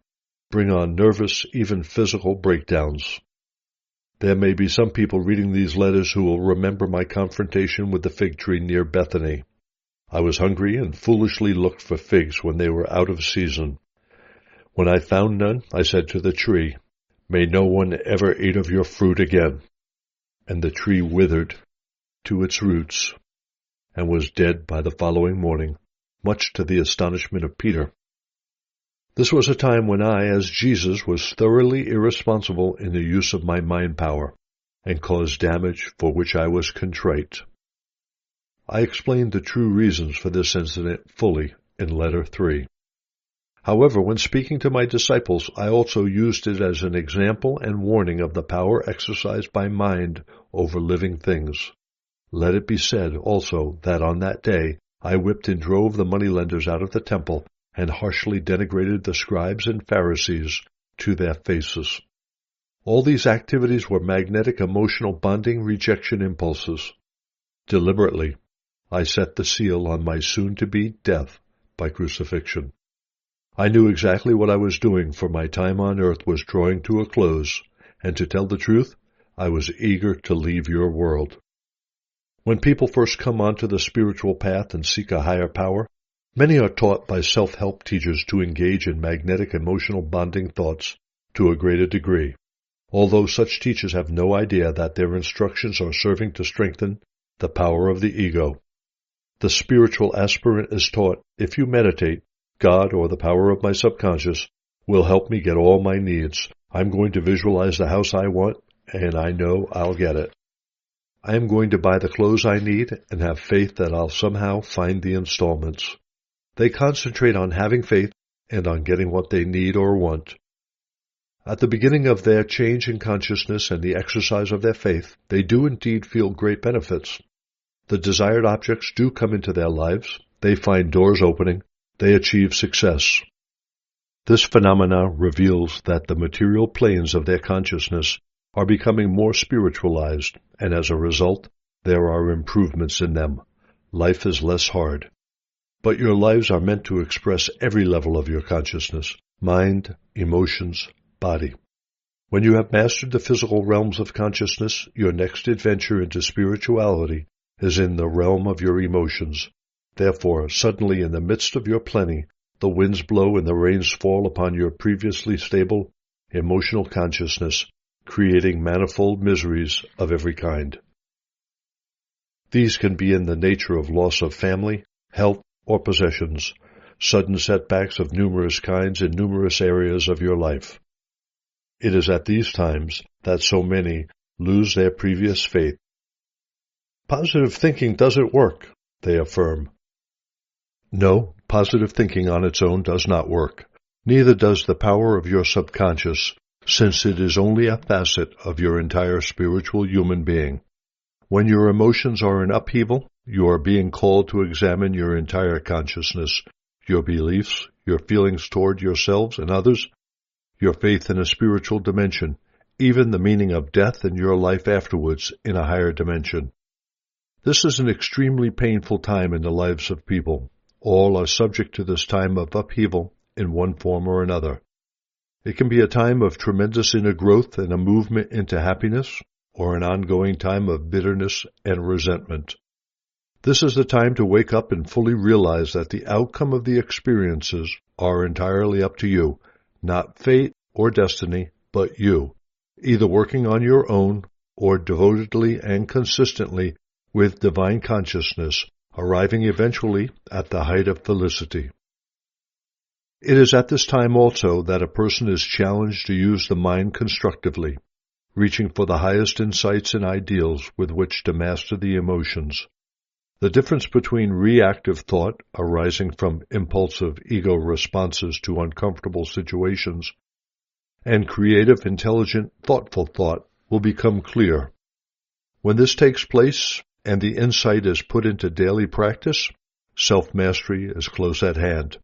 bring on nervous, even physical breakdowns. There may be some people reading these letters who will remember my confrontation with the fig tree near Bethany. I was hungry and foolishly looked for figs when they were out of season. When I found none, I said to the tree, "May no one ever eat of your fruit again." And the tree withered to its roots and was dead by the following morning, much to the astonishment of Peter. This was a time when I, as Jesus, was thoroughly irresponsible in the use of my mind power, and caused damage for which I was contrite. I explained the true reasons for this incident fully in Letter 3. However, when speaking to my disciples, I also used it as an example and warning of the power exercised by mind over living things. Let it be said also that on that day I whipped and drove the moneylenders out of the temple and harshly denigrated the scribes and Pharisees to their faces. All these activities were magnetic emotional bonding rejection impulses. Deliberately, I set the seal on my soon-to-be death by crucifixion. I knew exactly what I was doing, for my time on earth was drawing to a close, and to tell the truth, I was eager to leave your world. When people first come onto the spiritual path and seek a higher power, many are taught by self-help teachers to engage in magnetic emotional bonding thoughts to a greater degree, although such teachers have no idea that their instructions are serving to strengthen the power of the ego. The spiritual aspirant is taught, if you meditate, God or the power of my subconscious will help me get all my needs. I'm going to visualize the house I want, and I know I'll get it. I am going to buy the clothes I need and have faith that I'll somehow find the installments. They concentrate on having faith and on getting what they need or want. At the beginning of their change in consciousness and the exercise of their faith, they do indeed feel great benefits. The desired objects do come into their lives. They find doors opening. They achieve success. This phenomena reveals that the material planes of their consciousness are becoming more spiritualized, and as a result, there are improvements in them. Life is less hard. But your lives are meant to express every level of your consciousness, mind, emotions, body. When you have mastered the physical realms of consciousness, your next adventure into spirituality is in the realm of your emotions. Therefore, suddenly in the midst of your plenty, the winds blow and the rains fall upon your previously stable emotional consciousness, creating manifold miseries of every kind. These can be in the nature of loss of family, health, or possessions, sudden setbacks of numerous kinds in numerous areas of your life. It is at these times that so many lose their previous faith. Positive thinking doesn't work, they affirm. No, positive thinking on its own does not work. Neither does the power of your subconscious, since it is only a facet of your entire spiritual human being. When your emotions are in upheaval, you are being called to examine your entire consciousness, your beliefs, your feelings toward yourselves and others, your faith in a spiritual dimension, even the meaning of death and your life afterwards in a higher dimension. This is an extremely painful time in the lives of people. All are subject to this time of upheaval in one form or another. It can be a time of tremendous inner growth and a movement into happiness, or an ongoing time of bitterness and resentment. This is the time to wake up and fully realize that the outcome of the experiences are entirely up to you, not fate or destiny, but you, either working on your own or devotedly and consistently with divine consciousness, arriving eventually at the height of felicity. It is at this time also that a person is challenged to use the mind constructively, reaching for the highest insights and ideals with which to master the emotions. The difference between reactive thought, arising from impulsive ego responses to uncomfortable situations, and creative, intelligent, thoughtful thought will become clear. When this takes place and the insight is put into daily practice, self-mastery is close at hand.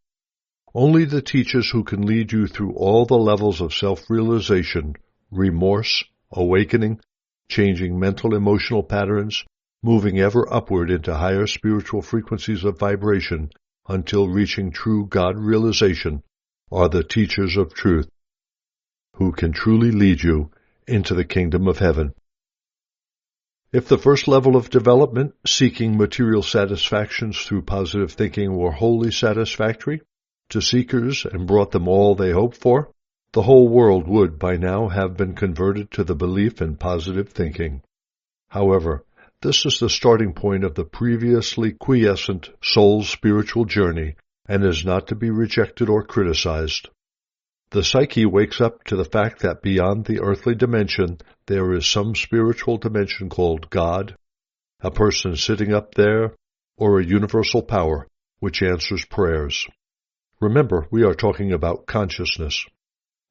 Only the teachers who can lead you through all the levels of self-realization, remorse, awakening, changing mental emotional patterns, moving ever upward into higher spiritual frequencies of vibration until reaching true God realization, are the teachers of truth, who can truly lead you into the kingdom of heaven. If the first level of development, seeking material satisfactions through positive thinking, were wholly satisfactory to seekers and brought them all they hoped for, the whole world would by now have been converted to the belief in positive thinking. However, this is the starting point of the previously quiescent soul's spiritual journey and is not to be rejected or criticized. The psyche wakes up to the fact that beyond the earthly dimension, there is some spiritual dimension called God, a person sitting up there, or a universal power which answers prayers. Remember, we are talking about consciousness.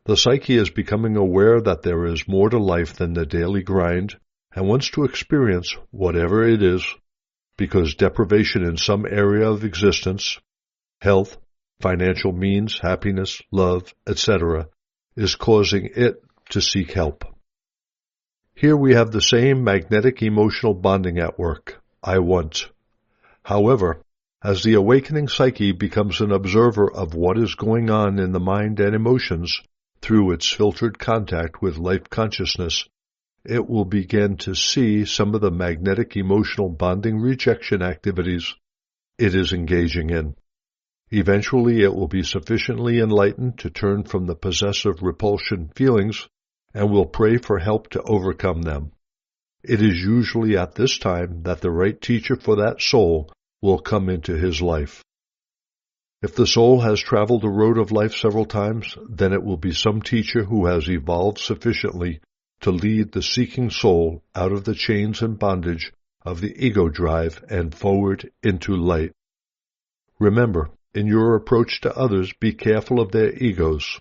The psyche is becoming aware that there is more to life than the daily grind and wants to experience whatever it is, because deprivation in some area of existence, health, financial means, happiness, love, etc., is causing it to seek help. Here we have the same magnetic emotional bonding at work, I want. However, as the awakening psyche becomes an observer of what is going on in the mind and emotions through its filtered contact with life consciousness, it will begin to see some of the magnetic emotional bonding rejection activities it is engaging in. Eventually, it will be sufficiently enlightened to turn from the possessive repulsion feelings and will pray for help to overcome them. It is usually at this time that the right teacher for that soul will come into his life. If the soul has traveled the road of life several times, then it will be some teacher who has evolved sufficiently to lead the seeking soul out of the chains and bondage of the ego drive and forward into light. Remember, in your approach to others, be careful of their egos.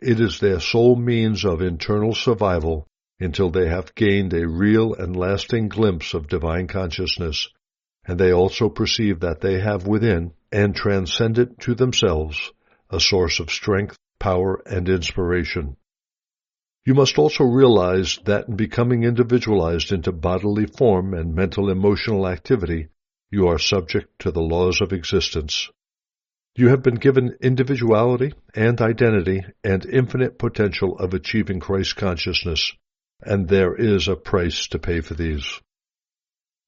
It is their sole means of internal survival until they have gained a real and lasting glimpse of divine consciousness, and they also perceive that they have within, and transcendent to themselves, a source of strength, power, and inspiration. You must also realize that in becoming individualized into bodily form and mental-emotional activity, you are subject to the laws of existence. You have been given individuality and identity and infinite potential of achieving Christ consciousness, and there is a price to pay for these.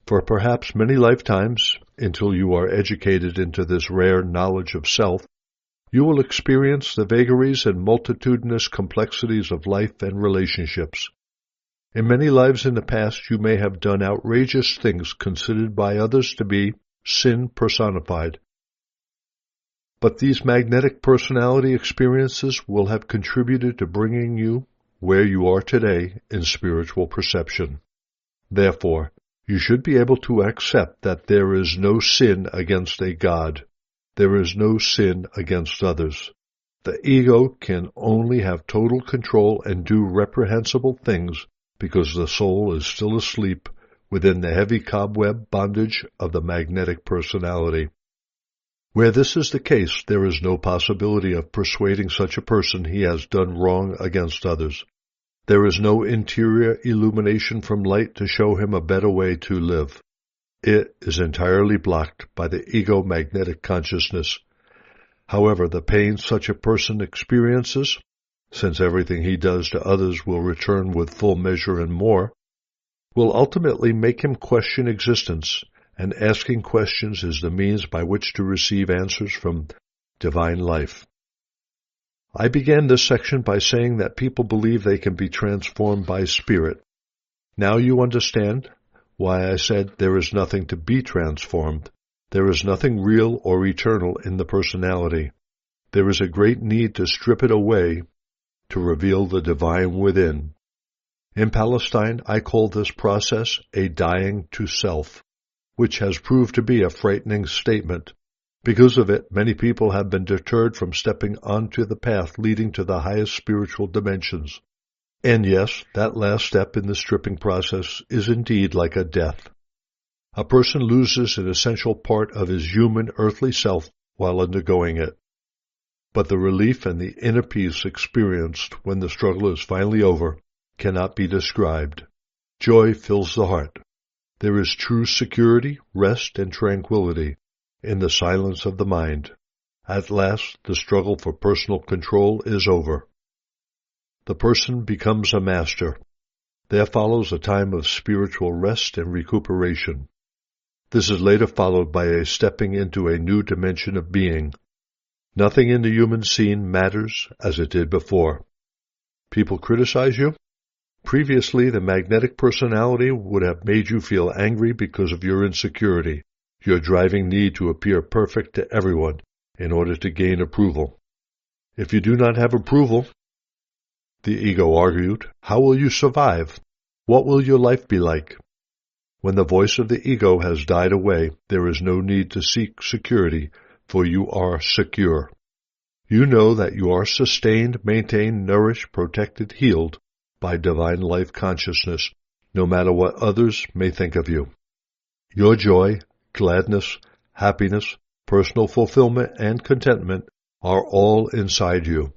For perhaps many lifetimes, until you are educated into this rare knowledge of self, you will experience the vagaries and multitudinous complexities of life and relationships. In many lives in the past, you may have done outrageous things considered by others to be sin personified. But these magnetic personality experiences will have contributed to bringing you where you are today in spiritual perception. Therefore, you should be able to accept that there is no sin against a God. There is no sin against others. The ego can only have total control and do reprehensible things because the soul is still asleep within the heavy cobweb bondage of the magnetic personality. Where this is the case, there is no possibility of persuading such a person he has done wrong against others. There is no interior illumination from light to show him a better way to live. It is entirely blocked by the ego magnetic consciousness. However, the pain such a person experiences, since everything he does to others will return with full measure and more, will ultimately make him question existence, and asking questions is the means by which to receive answers from divine life. I began this section by saying that people believe they can be transformed by spirit. Now you understand why I said there is nothing to be transformed. There is nothing real or eternal in the personality. There is a great need to strip it away to reveal the divine within. In Palestine, I call this process a dying to self, which has proved to be a frightening statement. Because of it, many people have been deterred from stepping onto the path leading to the highest spiritual dimensions. And yes, that last step in the stripping process is indeed like a death. A person loses an essential part of his human earthly self while undergoing it. But the relief and the inner peace experienced when the struggle is finally over cannot be described. Joy fills the heart. There is true security, rest, and tranquility in the silence of the mind. At last, the struggle for personal control is over. The person becomes a master. There follows a time of spiritual rest and recuperation. This is later followed by a stepping into a new dimension of being. Nothing in the human scene matters as it did before. People criticize you? Previously, the magnetic personality would have made you feel angry because of your insecurity, your driving need to appear perfect to everyone in order to gain approval. If you do not have approval, the ego argued, how will you survive? What will your life be like? When the voice of the ego has died away, there is no need to seek security, for you are secure. You know that you are sustained, maintained, nourished, protected, healed by divine life consciousness, no matter what others may think of you. Your joy, gladness, happiness, personal fulfillment, and contentment are all inside you.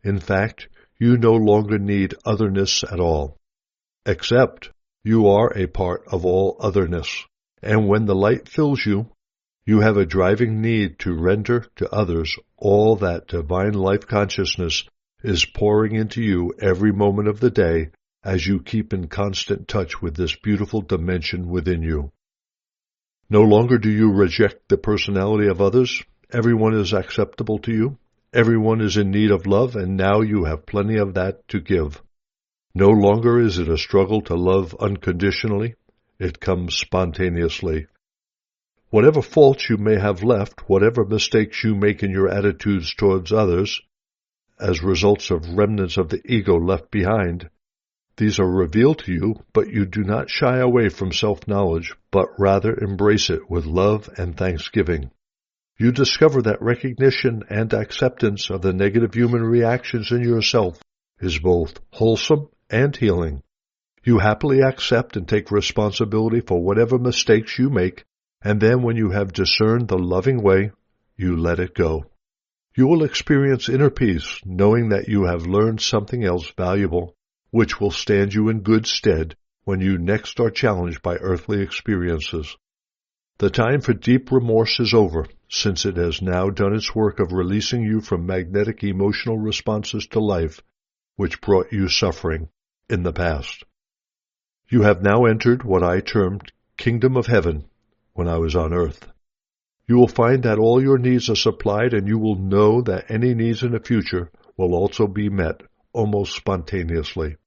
In fact, you no longer need otherness at all, except you are a part of all otherness, and when the light fills you, you have a driving need to render to others all that divine life consciousness is pouring into you every moment of the day as you keep in constant touch with this beautiful dimension within you. No longer do you reject the personality of others. Everyone is acceptable to you. Everyone is in need of love, and now you have plenty of that to give. No longer is it a struggle to love unconditionally. It comes spontaneously. Whatever faults you may have left, whatever mistakes you make in your attitudes towards others, as results of remnants of the ego left behind, these are revealed to you, but you do not shy away from self-knowledge, but rather embrace it with love and thanksgiving. You discover that recognition and acceptance of the negative human reactions in yourself is both wholesome and healing. You happily accept and take responsibility for whatever mistakes you make, and then when you have discerned the loving way, you let it go. You will experience inner peace, knowing that you have learned something else valuable, which will stand you in good stead when you next are challenged by earthly experiences. The time for deep remorse is over, since it has now done its work of releasing you from magnetic emotional responses to life, which brought you suffering in the past. You have now entered what I termed Kingdom of Heaven when I was on earth. You will find that all your needs are supplied, and you will know that any needs in the future will also be met almost spontaneously.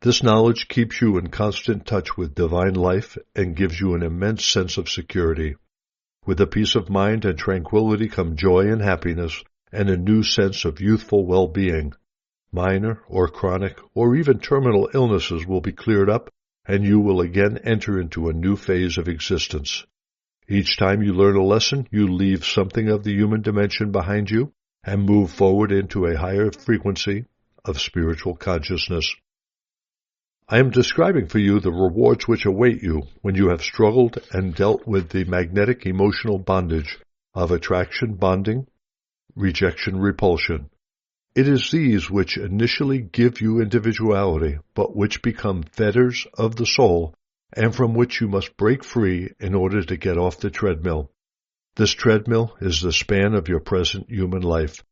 This knowledge keeps you in constant touch with divine life and gives you an immense sense of security. With a peace of mind and tranquility come joy and happiness and a new sense of youthful well-being. Minor or chronic or even terminal illnesses will be cleared up, and you will again enter into a new phase of existence. Each time you learn a lesson, you leave something of the human dimension behind you and move forward into a higher frequency of spiritual consciousness. I am describing for you the rewards which await you when you have struggled and dealt with the magnetic emotional bondage of attraction bonding, rejection repulsion. It is these which initially give you individuality, but which become fetters of the soul, and from which you must break free in order to get off the treadmill. This treadmill is the span of your present human life,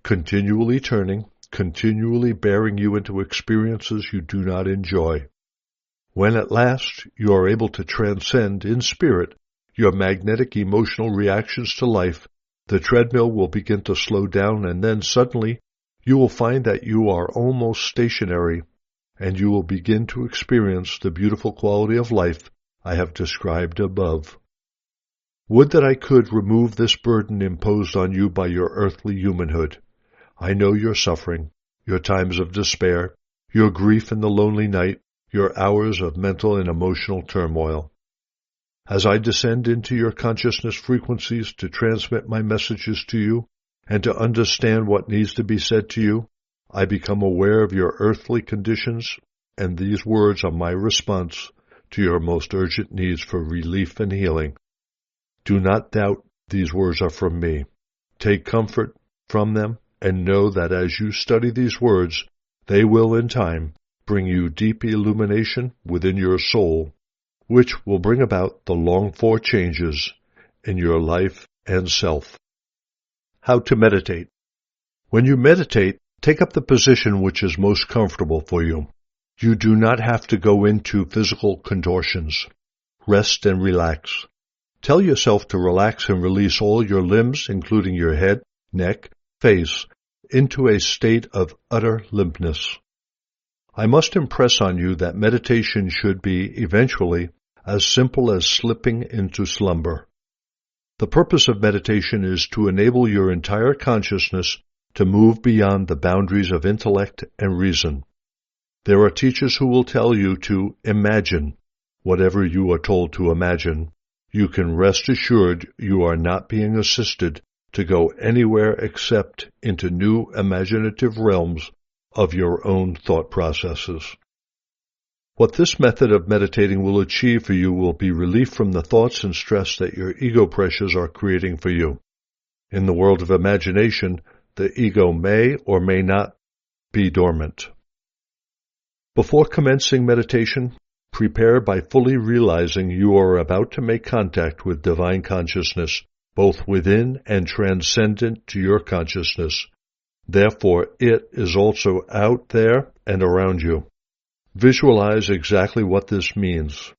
continually turning, continually bearing you into experiences you do not enjoy. When at last you are able to transcend in spirit your magnetic emotional reactions to life, the treadmill will begin to slow down, and then suddenly you will find that you are almost stationary, and you will begin to experience the beautiful quality of life I have described above. Would that I could remove this burden imposed on you by your earthly humanhood. I know your suffering, your times of despair, your grief in the lonely night, your hours of mental and emotional turmoil. As I descend into your consciousness frequencies to transmit my messages to you, and to understand what needs to be said to you, I become aware of your earthly conditions, and these words are my response to your most urgent needs for relief and healing. Do not doubt these words are from me. Take comfort from them, and know that as you study these words, they will in time bring you deep illumination within your soul, which will bring about the longed-for changes in your life and self. How to meditate. When you meditate, take up the position which is most comfortable for you. You do not have to go into physical contortions. Rest and relax. Tell yourself to relax and release all your limbs, including your head, neck, face, into a state of utter limpness. I must impress on you that meditation should be, eventually, as simple as slipping into slumber. The purpose of meditation is to enable your entire consciousness to move beyond the boundaries of intellect and reason. There are teachers who will tell you to imagine whatever you are told to imagine. You can rest assured you are not being assisted to go anywhere except into new imaginative realms of your own thought processes. What this method of meditating will achieve for you will be relief from the thoughts and stress that your ego pressures are creating for you. In the world of imagination, the ego may or may not be dormant. Before commencing meditation, prepare by fully realizing you are about to make contact with divine consciousness, both within and transcendent to your consciousness. Therefore, it is also out there and around you. Visualize exactly what this means.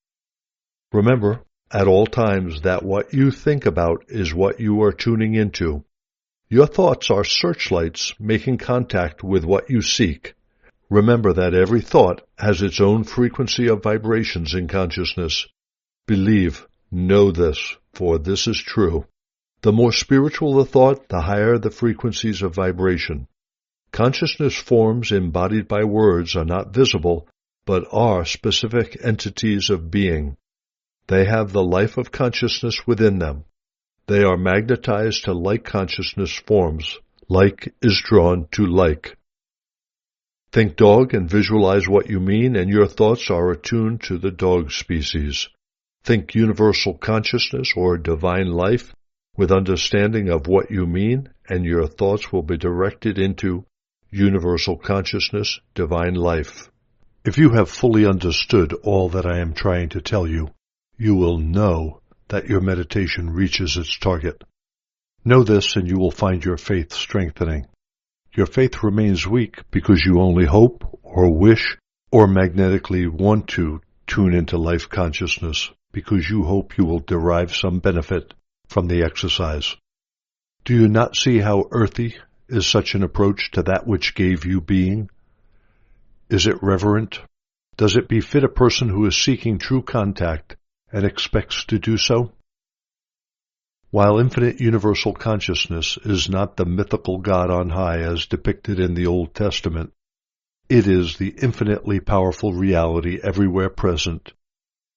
Remember, at all times, that what you think about is what you are tuning into. Your thoughts are searchlights making contact with what you seek. Remember that every thought has its own frequency of vibrations in consciousness. Believe, know this, for this is true. The more spiritual the thought, the higher the frequencies of vibration. Consciousness forms embodied by words are not visible, but are specific entities of being. They have the life of consciousness within them. They are magnetized to like consciousness forms. Like is drawn to like. Think dog and visualize what you mean, and your thoughts are attuned to the dog species. Think universal consciousness or divine life with understanding of what you mean, and your thoughts will be directed into universal consciousness, divine life. If you have fully understood all that I am trying to tell you, you will know that your meditation reaches its target. Know this and you will find your faith strengthening. Your faith remains weak because you only hope or wish or magnetically want to tune into life consciousness because you hope you will derive some benefit from the exercise. Do you not see how earthy is such an approach to that which gave you being? Is it reverent? Does it befit a person who is seeking true contact and expects to do so? While infinite universal consciousness is not the mythical God on high as depicted in the Old Testament, it is the infinitely powerful reality everywhere present,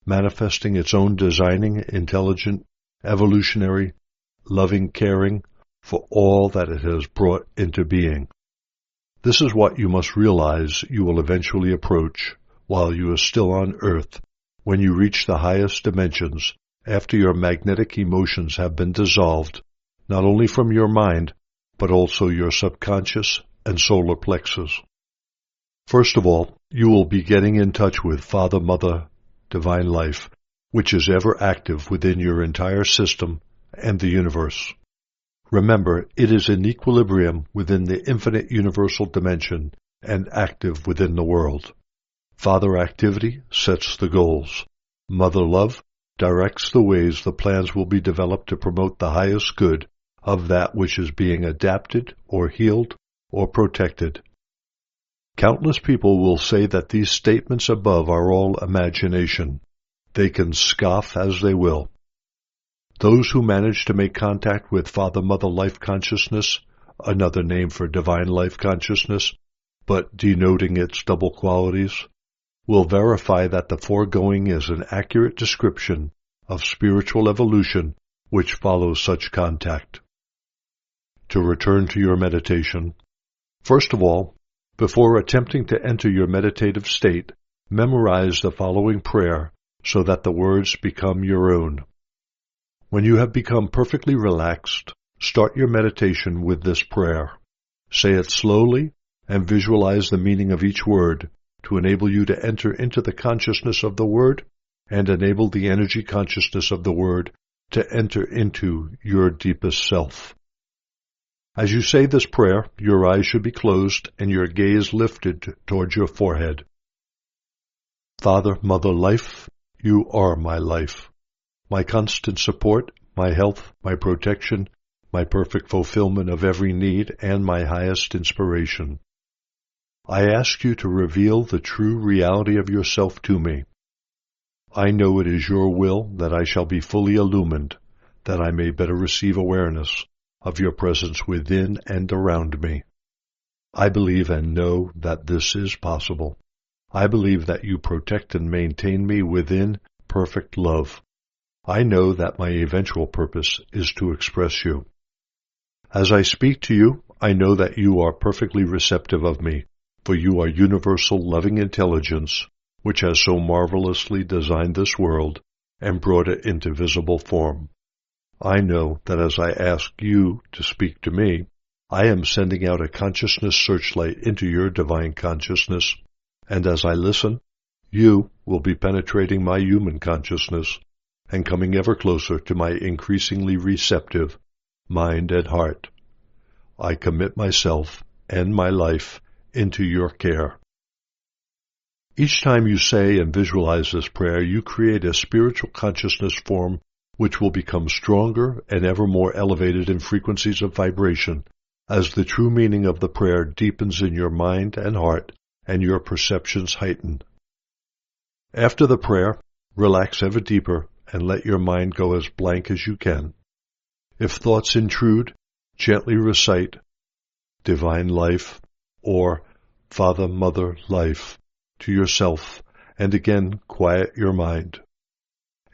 manifesting its own designing, intelligent, evolutionary, loving caring for all that it has brought into being. This is what you must realize you will eventually approach while you are still on earth when you reach the highest dimensions after your magnetic emotions have been dissolved, not only from your mind, but also your subconscious and solar plexus. First of all, you will be getting in touch with Father, Mother, Divine Life, which is ever active within your entire system and the universe. Remember, it is in equilibrium within the infinite universal dimension and active within the world. Father activity sets the goals. Mother love directs the ways the plans will be developed to promote the highest good of that which is being adapted or healed or protected. Countless people will say that these statements above are all imagination. They can scoff as they will. Those who manage to make contact with Father, Mother Life Consciousness, another name for Divine Life Consciousness, but denoting its double qualities, will verify that the foregoing is an accurate description of spiritual evolution which follows such contact. To return to your meditation, first of all, before attempting to enter your meditative state, memorize the following prayer so that the words become your own. When you have become perfectly relaxed, start your meditation with this prayer. Say it slowly and visualize the meaning of each word to enable you to enter into the consciousness of the word and enable the energy consciousness of the word to enter into your deepest self. As you say this prayer, your eyes should be closed and your gaze lifted towards your forehead. Father, Mother Life, you are my life, my constant support, my health, my protection, my perfect fulfillment of every need, and my highest inspiration. I ask you to reveal the true reality of yourself to me. I know it is your will that I shall be fully illumined, that I may better receive awareness of your presence within and around me. I believe and know that this is possible. I believe that you protect and maintain me within perfect love. I know that my eventual purpose is to express you. As I speak to you, I know that you are perfectly receptive of me, for you are universal loving intelligence, which has so marvelously designed this world and brought it into visible form. I know that as I ask you to speak to me, I am sending out a consciousness searchlight into your divine consciousness, and as I listen, you will be penetrating my human consciousness and coming ever closer to my increasingly receptive mind and heart. I commit myself and my life into your care. Each time you say and visualize this prayer, you create a spiritual consciousness form which will become stronger and ever more elevated in frequencies of vibration as the true meaning of the prayer deepens in your mind and heart and your perceptions heighten. After the prayer, relax ever deeper and let your mind go as blank as you can. If thoughts intrude, gently recite Divine Life or Father, Mother, Life to yourself, and again quiet your mind.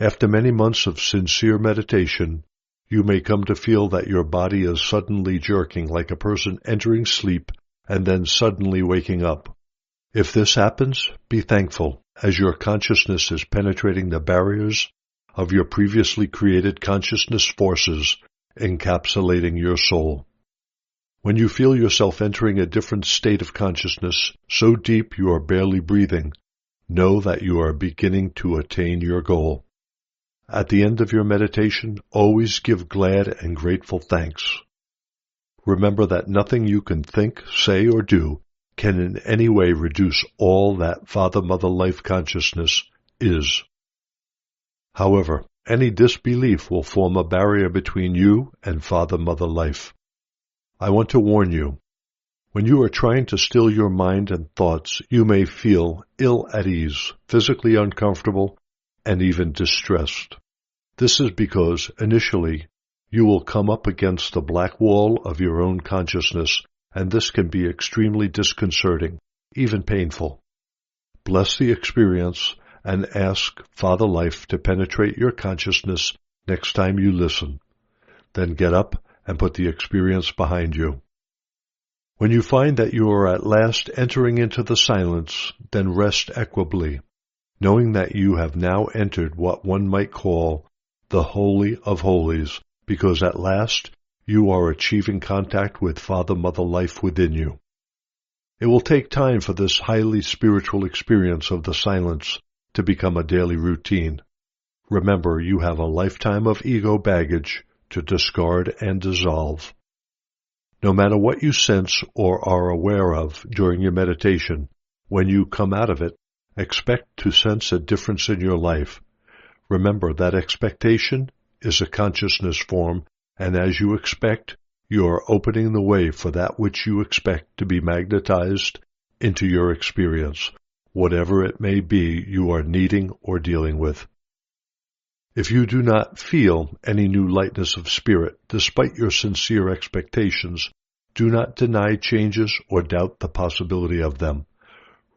After many months of sincere meditation, you may come to feel that your body is suddenly jerking like a person entering sleep and then suddenly waking up. If this happens, be thankful, as your consciousness is penetrating the barriers of your previously created consciousness forces, encapsulating your soul. When you feel yourself entering a different state of consciousness, so deep you are barely breathing, know that you are beginning to attain your goal. At the end of your meditation, always give glad and grateful thanks. Remember that nothing you can think, say, or do can in any way reduce all that Father, Mother, Life consciousness is. However, any disbelief will form a barrier between you and Father, Mother, Life. I want to warn you, when you are trying to still your mind and thoughts, you may feel ill at ease, physically uncomfortable, and even distressed. This is because, initially, you will come up against the black wall of your own consciousness, and this can be extremely disconcerting, even painful. Bless the experience and ask Father Life to penetrate your consciousness next time you listen. Then get up and put the experience behind you. When you find that you are at last entering into the silence, then rest equably, knowing that you have now entered what one might call the Holy of Holies, because at last you are achieving contact with Father, Mother, Life within you. It will take time for this highly spiritual experience of the silence to become a daily routine. Remember, you have a lifetime of ego baggage to discard and dissolve. No matter what you sense or are aware of during your meditation, when you come out of it, expect to sense a difference in your life. Remember that expectation is a consciousness form, and as you expect, you are opening the way for that which you expect to be magnetized into your experience, whatever it may be you are needing or dealing with. If you do not feel any new lightness of spirit, despite your sincere expectations, do not deny changes or doubt the possibility of them.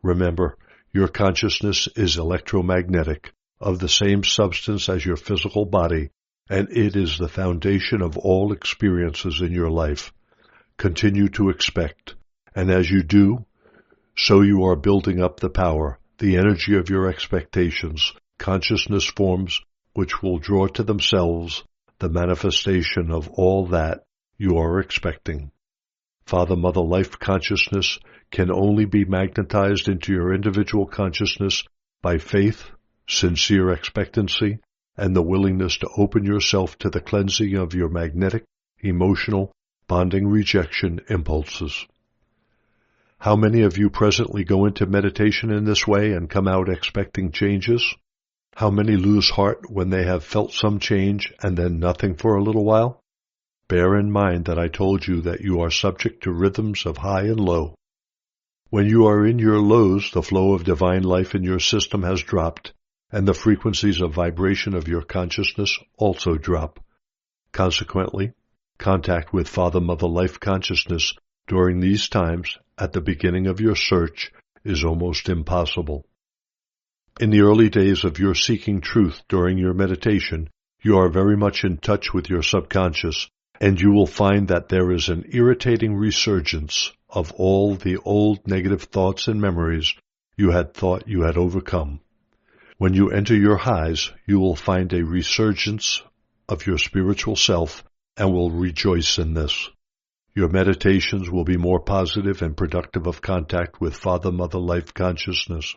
Remember, your consciousness is electromagnetic, of the same substance as your physical body, and it is the foundation of all experiences in your life. Continue to expect, and as you do, so you are building up the power, the energy of your expectations, consciousness forms, which will draw to themselves the manifestation of all that you are expecting. Father, Mother, Life consciousness can only be magnetized into your individual consciousness by faith, sincere expectancy, and the willingness to open yourself to the cleansing of your magnetic, emotional, bonding rejection impulses. How many of you presently go into meditation in this way and come out expecting changes? How many lose heart when they have felt some change and then nothing for a little while? Bear in mind that I told you that you are subject to rhythms of high and low. When you are in your lows, the flow of divine life in your system has dropped, and the frequencies of vibration of your consciousness also drop. Consequently, Contact with Father, Mother, Life Consciousness during these times at the beginning of your search is almost impossible. In the early days of your seeking truth during your meditation, you are very much in touch with your subconscious, and you will find that there is an irritating resurgence of all the old negative thoughts and memories you had thought you had overcome. When you enter your highs, you will find a resurgence of your spiritual self and will rejoice in this. Your meditations will be more positive and productive of contact with Father, Mother, Life Consciousness.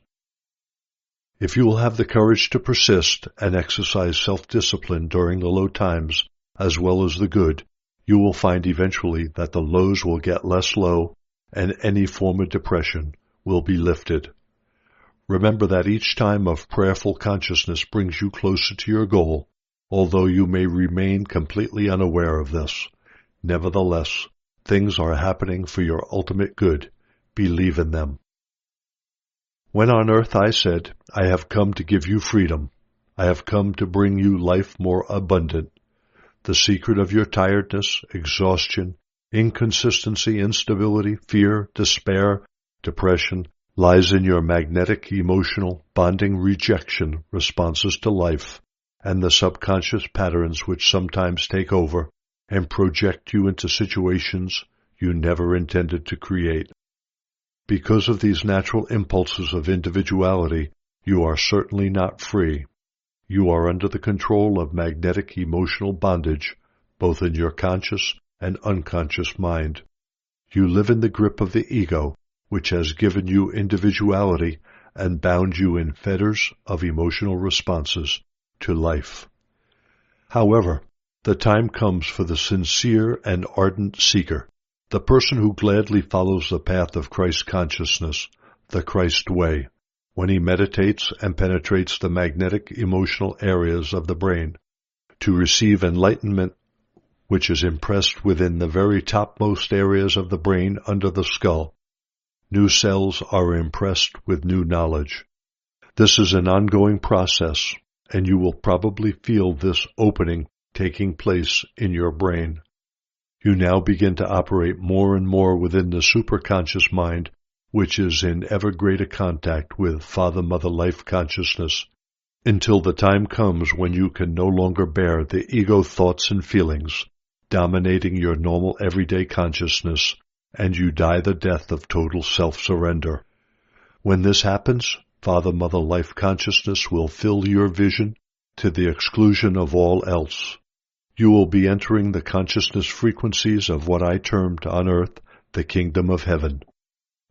If you will have the courage to persist and exercise self-discipline during the low times as well as the good, you will find eventually that the lows will get less low and any form of depression will be lifted. Remember that each time of prayerful consciousness brings you closer to your goal, although you may remain completely unaware of this. Nevertheless, things are happening for your ultimate good. Believe in them. When on earth I said, I have come to give you freedom. I have come to bring you life more abundant. The secret of your tiredness, exhaustion, inconsistency, instability, fear, despair, depression, lies in your magnetic, emotional, bonding rejection responses to life and the subconscious patterns which sometimes take over and project you into situations you never intended to create. Because of these natural impulses of individuality, you are certainly not free. You are under the control of magnetic emotional bondage, both in your conscious and unconscious mind. You live in the grip of the ego, which has given you individuality and bound you in fetters of emotional responses to life. However, the time comes for the sincere and ardent seeker, the person who gladly follows the path of Christ consciousness, the Christ way, when he meditates and penetrates the magnetic emotional areas of the brain, to receive enlightenment which is impressed within the very topmost areas of the brain under the skull. New cells are impressed with new knowledge. This is an ongoing process, and you will probably feel this opening taking place in your brain. You now begin to operate more and more within the superconscious mind, which is in ever greater contact with Father, Mother, Life Consciousness, until the time comes when you can no longer bear the ego thoughts and feelings dominating your normal everyday consciousness, and you die the death of total self-surrender. When this happens, Father, Mother, Life Consciousness will fill your vision to the exclusion of all else. You will be entering the consciousness frequencies of what I termed on earth the kingdom of heaven.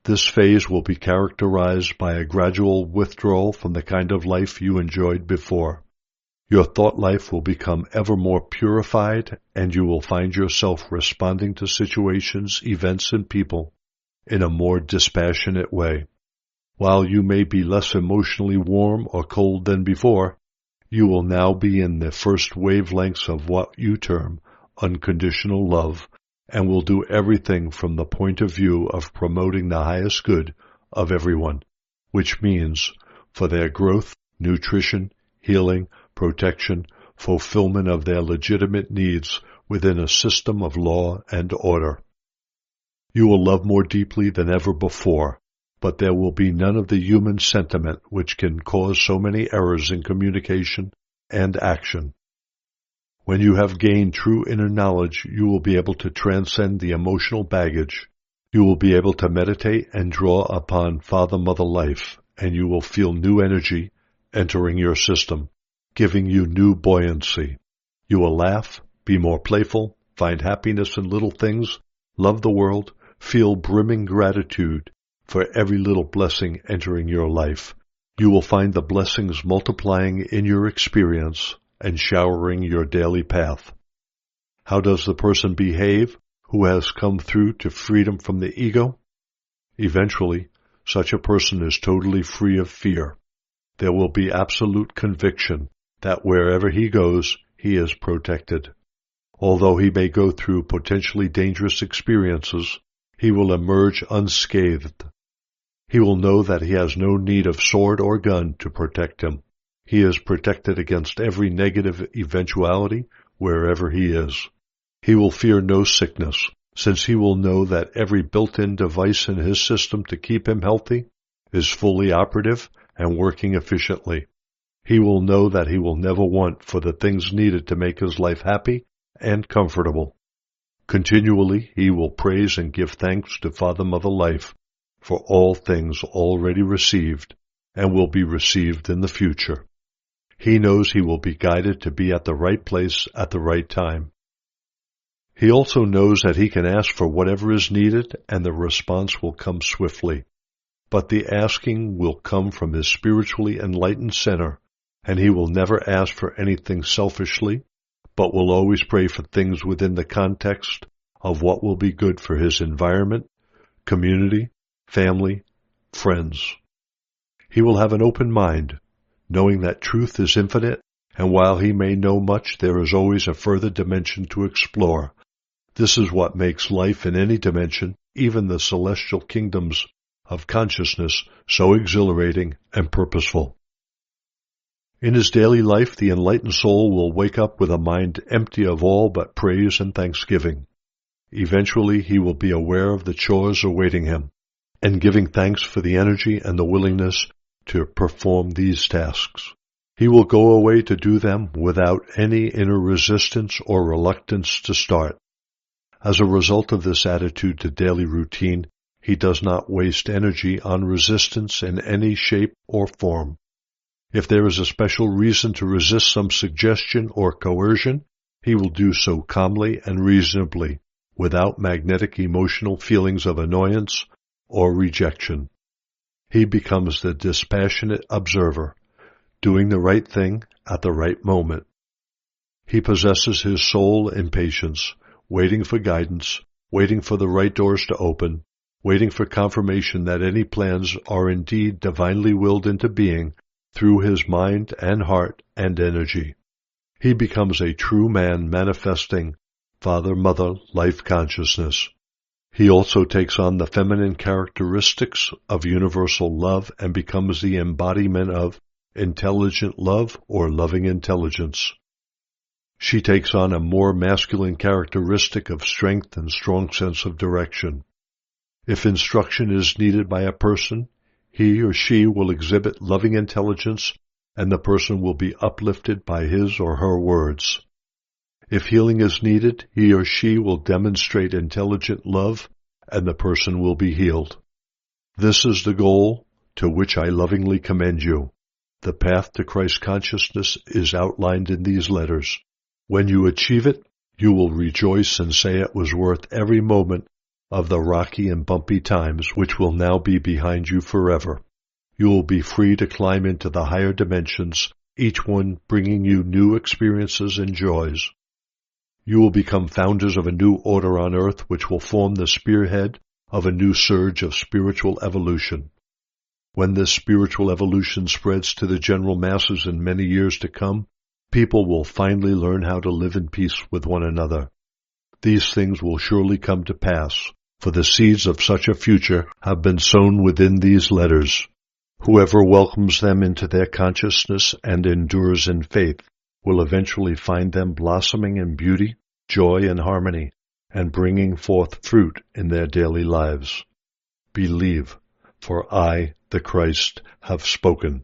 This phase will be characterized by a gradual withdrawal from the kind of life you enjoyed before. Your thought life will become ever more purified, and you will find yourself responding to situations, events, and people in a more dispassionate way. While you may be less emotionally warm or cold than before, you will now be in the first wavelengths of what you term unconditional love, and will do everything from the point of view of promoting the highest good of everyone, which means for their growth, nutrition, healing, protection, fulfillment of their legitimate needs within a system of law and order. You will love more deeply than ever before, but there will be none of the human sentiment which can cause so many errors in communication and action. When you have gained true inner knowledge, you will be able to transcend the emotional baggage. You will be able to meditate and draw upon Father, Mother, Life, and you will feel new energy entering your system, giving you new buoyancy. You will laugh, be more playful, find happiness in little things, love the world, feel brimming gratitude for every little blessing entering your life. You will find the blessings multiplying in your experience and showering your daily path. How does the person behave who has come through to freedom from the ego? Eventually, such a person is totally free of fear. There will be absolute conviction that wherever he goes, he is protected. Although he may go through potentially dangerous experiences, he will emerge unscathed. He will know that he has no need of sword or gun to protect him. He is protected against every negative eventuality wherever he is. He will fear no sickness, since he will know that every built-in device in his system to keep him healthy is fully operative and working efficiently. He will know that he will never want for the things needed to make his life happy and comfortable. Continually, he will praise and give thanks to Father, Mother, Life for all things already received and will be received in the future. He knows he will be guided to be at the right place at the right time. He also knows that he can ask for whatever is needed and the response will come swiftly. But the asking will come from his spiritually enlightened center, and he will never ask for anything selfishly, but will always pray for things within the context of what will be good for his environment, community, family, friends. He will have an open mind, knowing that truth is infinite, and while he may know much, there is always a further dimension to explore. This is what makes life in any dimension, even the celestial kingdoms of consciousness, so exhilarating and purposeful. In his daily life, the enlightened soul will wake up with a mind empty of all but praise and thanksgiving. Eventually, he will be aware of the chores awaiting him, and giving thanks for the energy and the willingness to perform these tasks. He will go away to do them without any inner resistance or reluctance to start. As a result of this attitude to daily routine, he does not waste energy on resistance in any shape or form. If there is a special reason to resist some suggestion or coercion, he will do so calmly and reasonably, without magnetic emotional feelings of annoyance or rejection. He becomes the dispassionate observer, doing the right thing at the right moment. He possesses his soul in patience, waiting for guidance, waiting for the right doors to open, waiting for confirmation that any plans are indeed divinely willed into being through his mind and heart and energy. He becomes a true man manifesting Father, Mother, Life consciousness. He also takes on the feminine characteristics of universal love and becomes the embodiment of intelligent love or loving intelligence. She takes on a more masculine characteristic of strength and strong sense of direction. If instruction is needed by a person, he or she will exhibit loving intelligence and the person will be uplifted by his or her words. If healing is needed, he or she will demonstrate intelligent love and the person will be healed. This is the goal to which I lovingly commend you. The path to Christ consciousness is outlined in these letters. When you achieve it, you will rejoice and say it was worth every moment of the rocky and bumpy times which will now be behind you forever. You will be free to climb into the higher dimensions, each one bringing you new experiences and joys. You will become founders of a new order on earth which will form the spearhead of a new surge of spiritual evolution. When this spiritual evolution spreads to the general masses in many years to come, people will finally learn how to live in peace with one another. These things will surely come to pass, for the seeds of such a future have been sown within these letters. Whoever welcomes them into their consciousness and endures in faith will eventually find them blossoming in beauty, joy, and harmony, and bringing forth fruit in their daily lives. Believe, for I, the Christ, have spoken.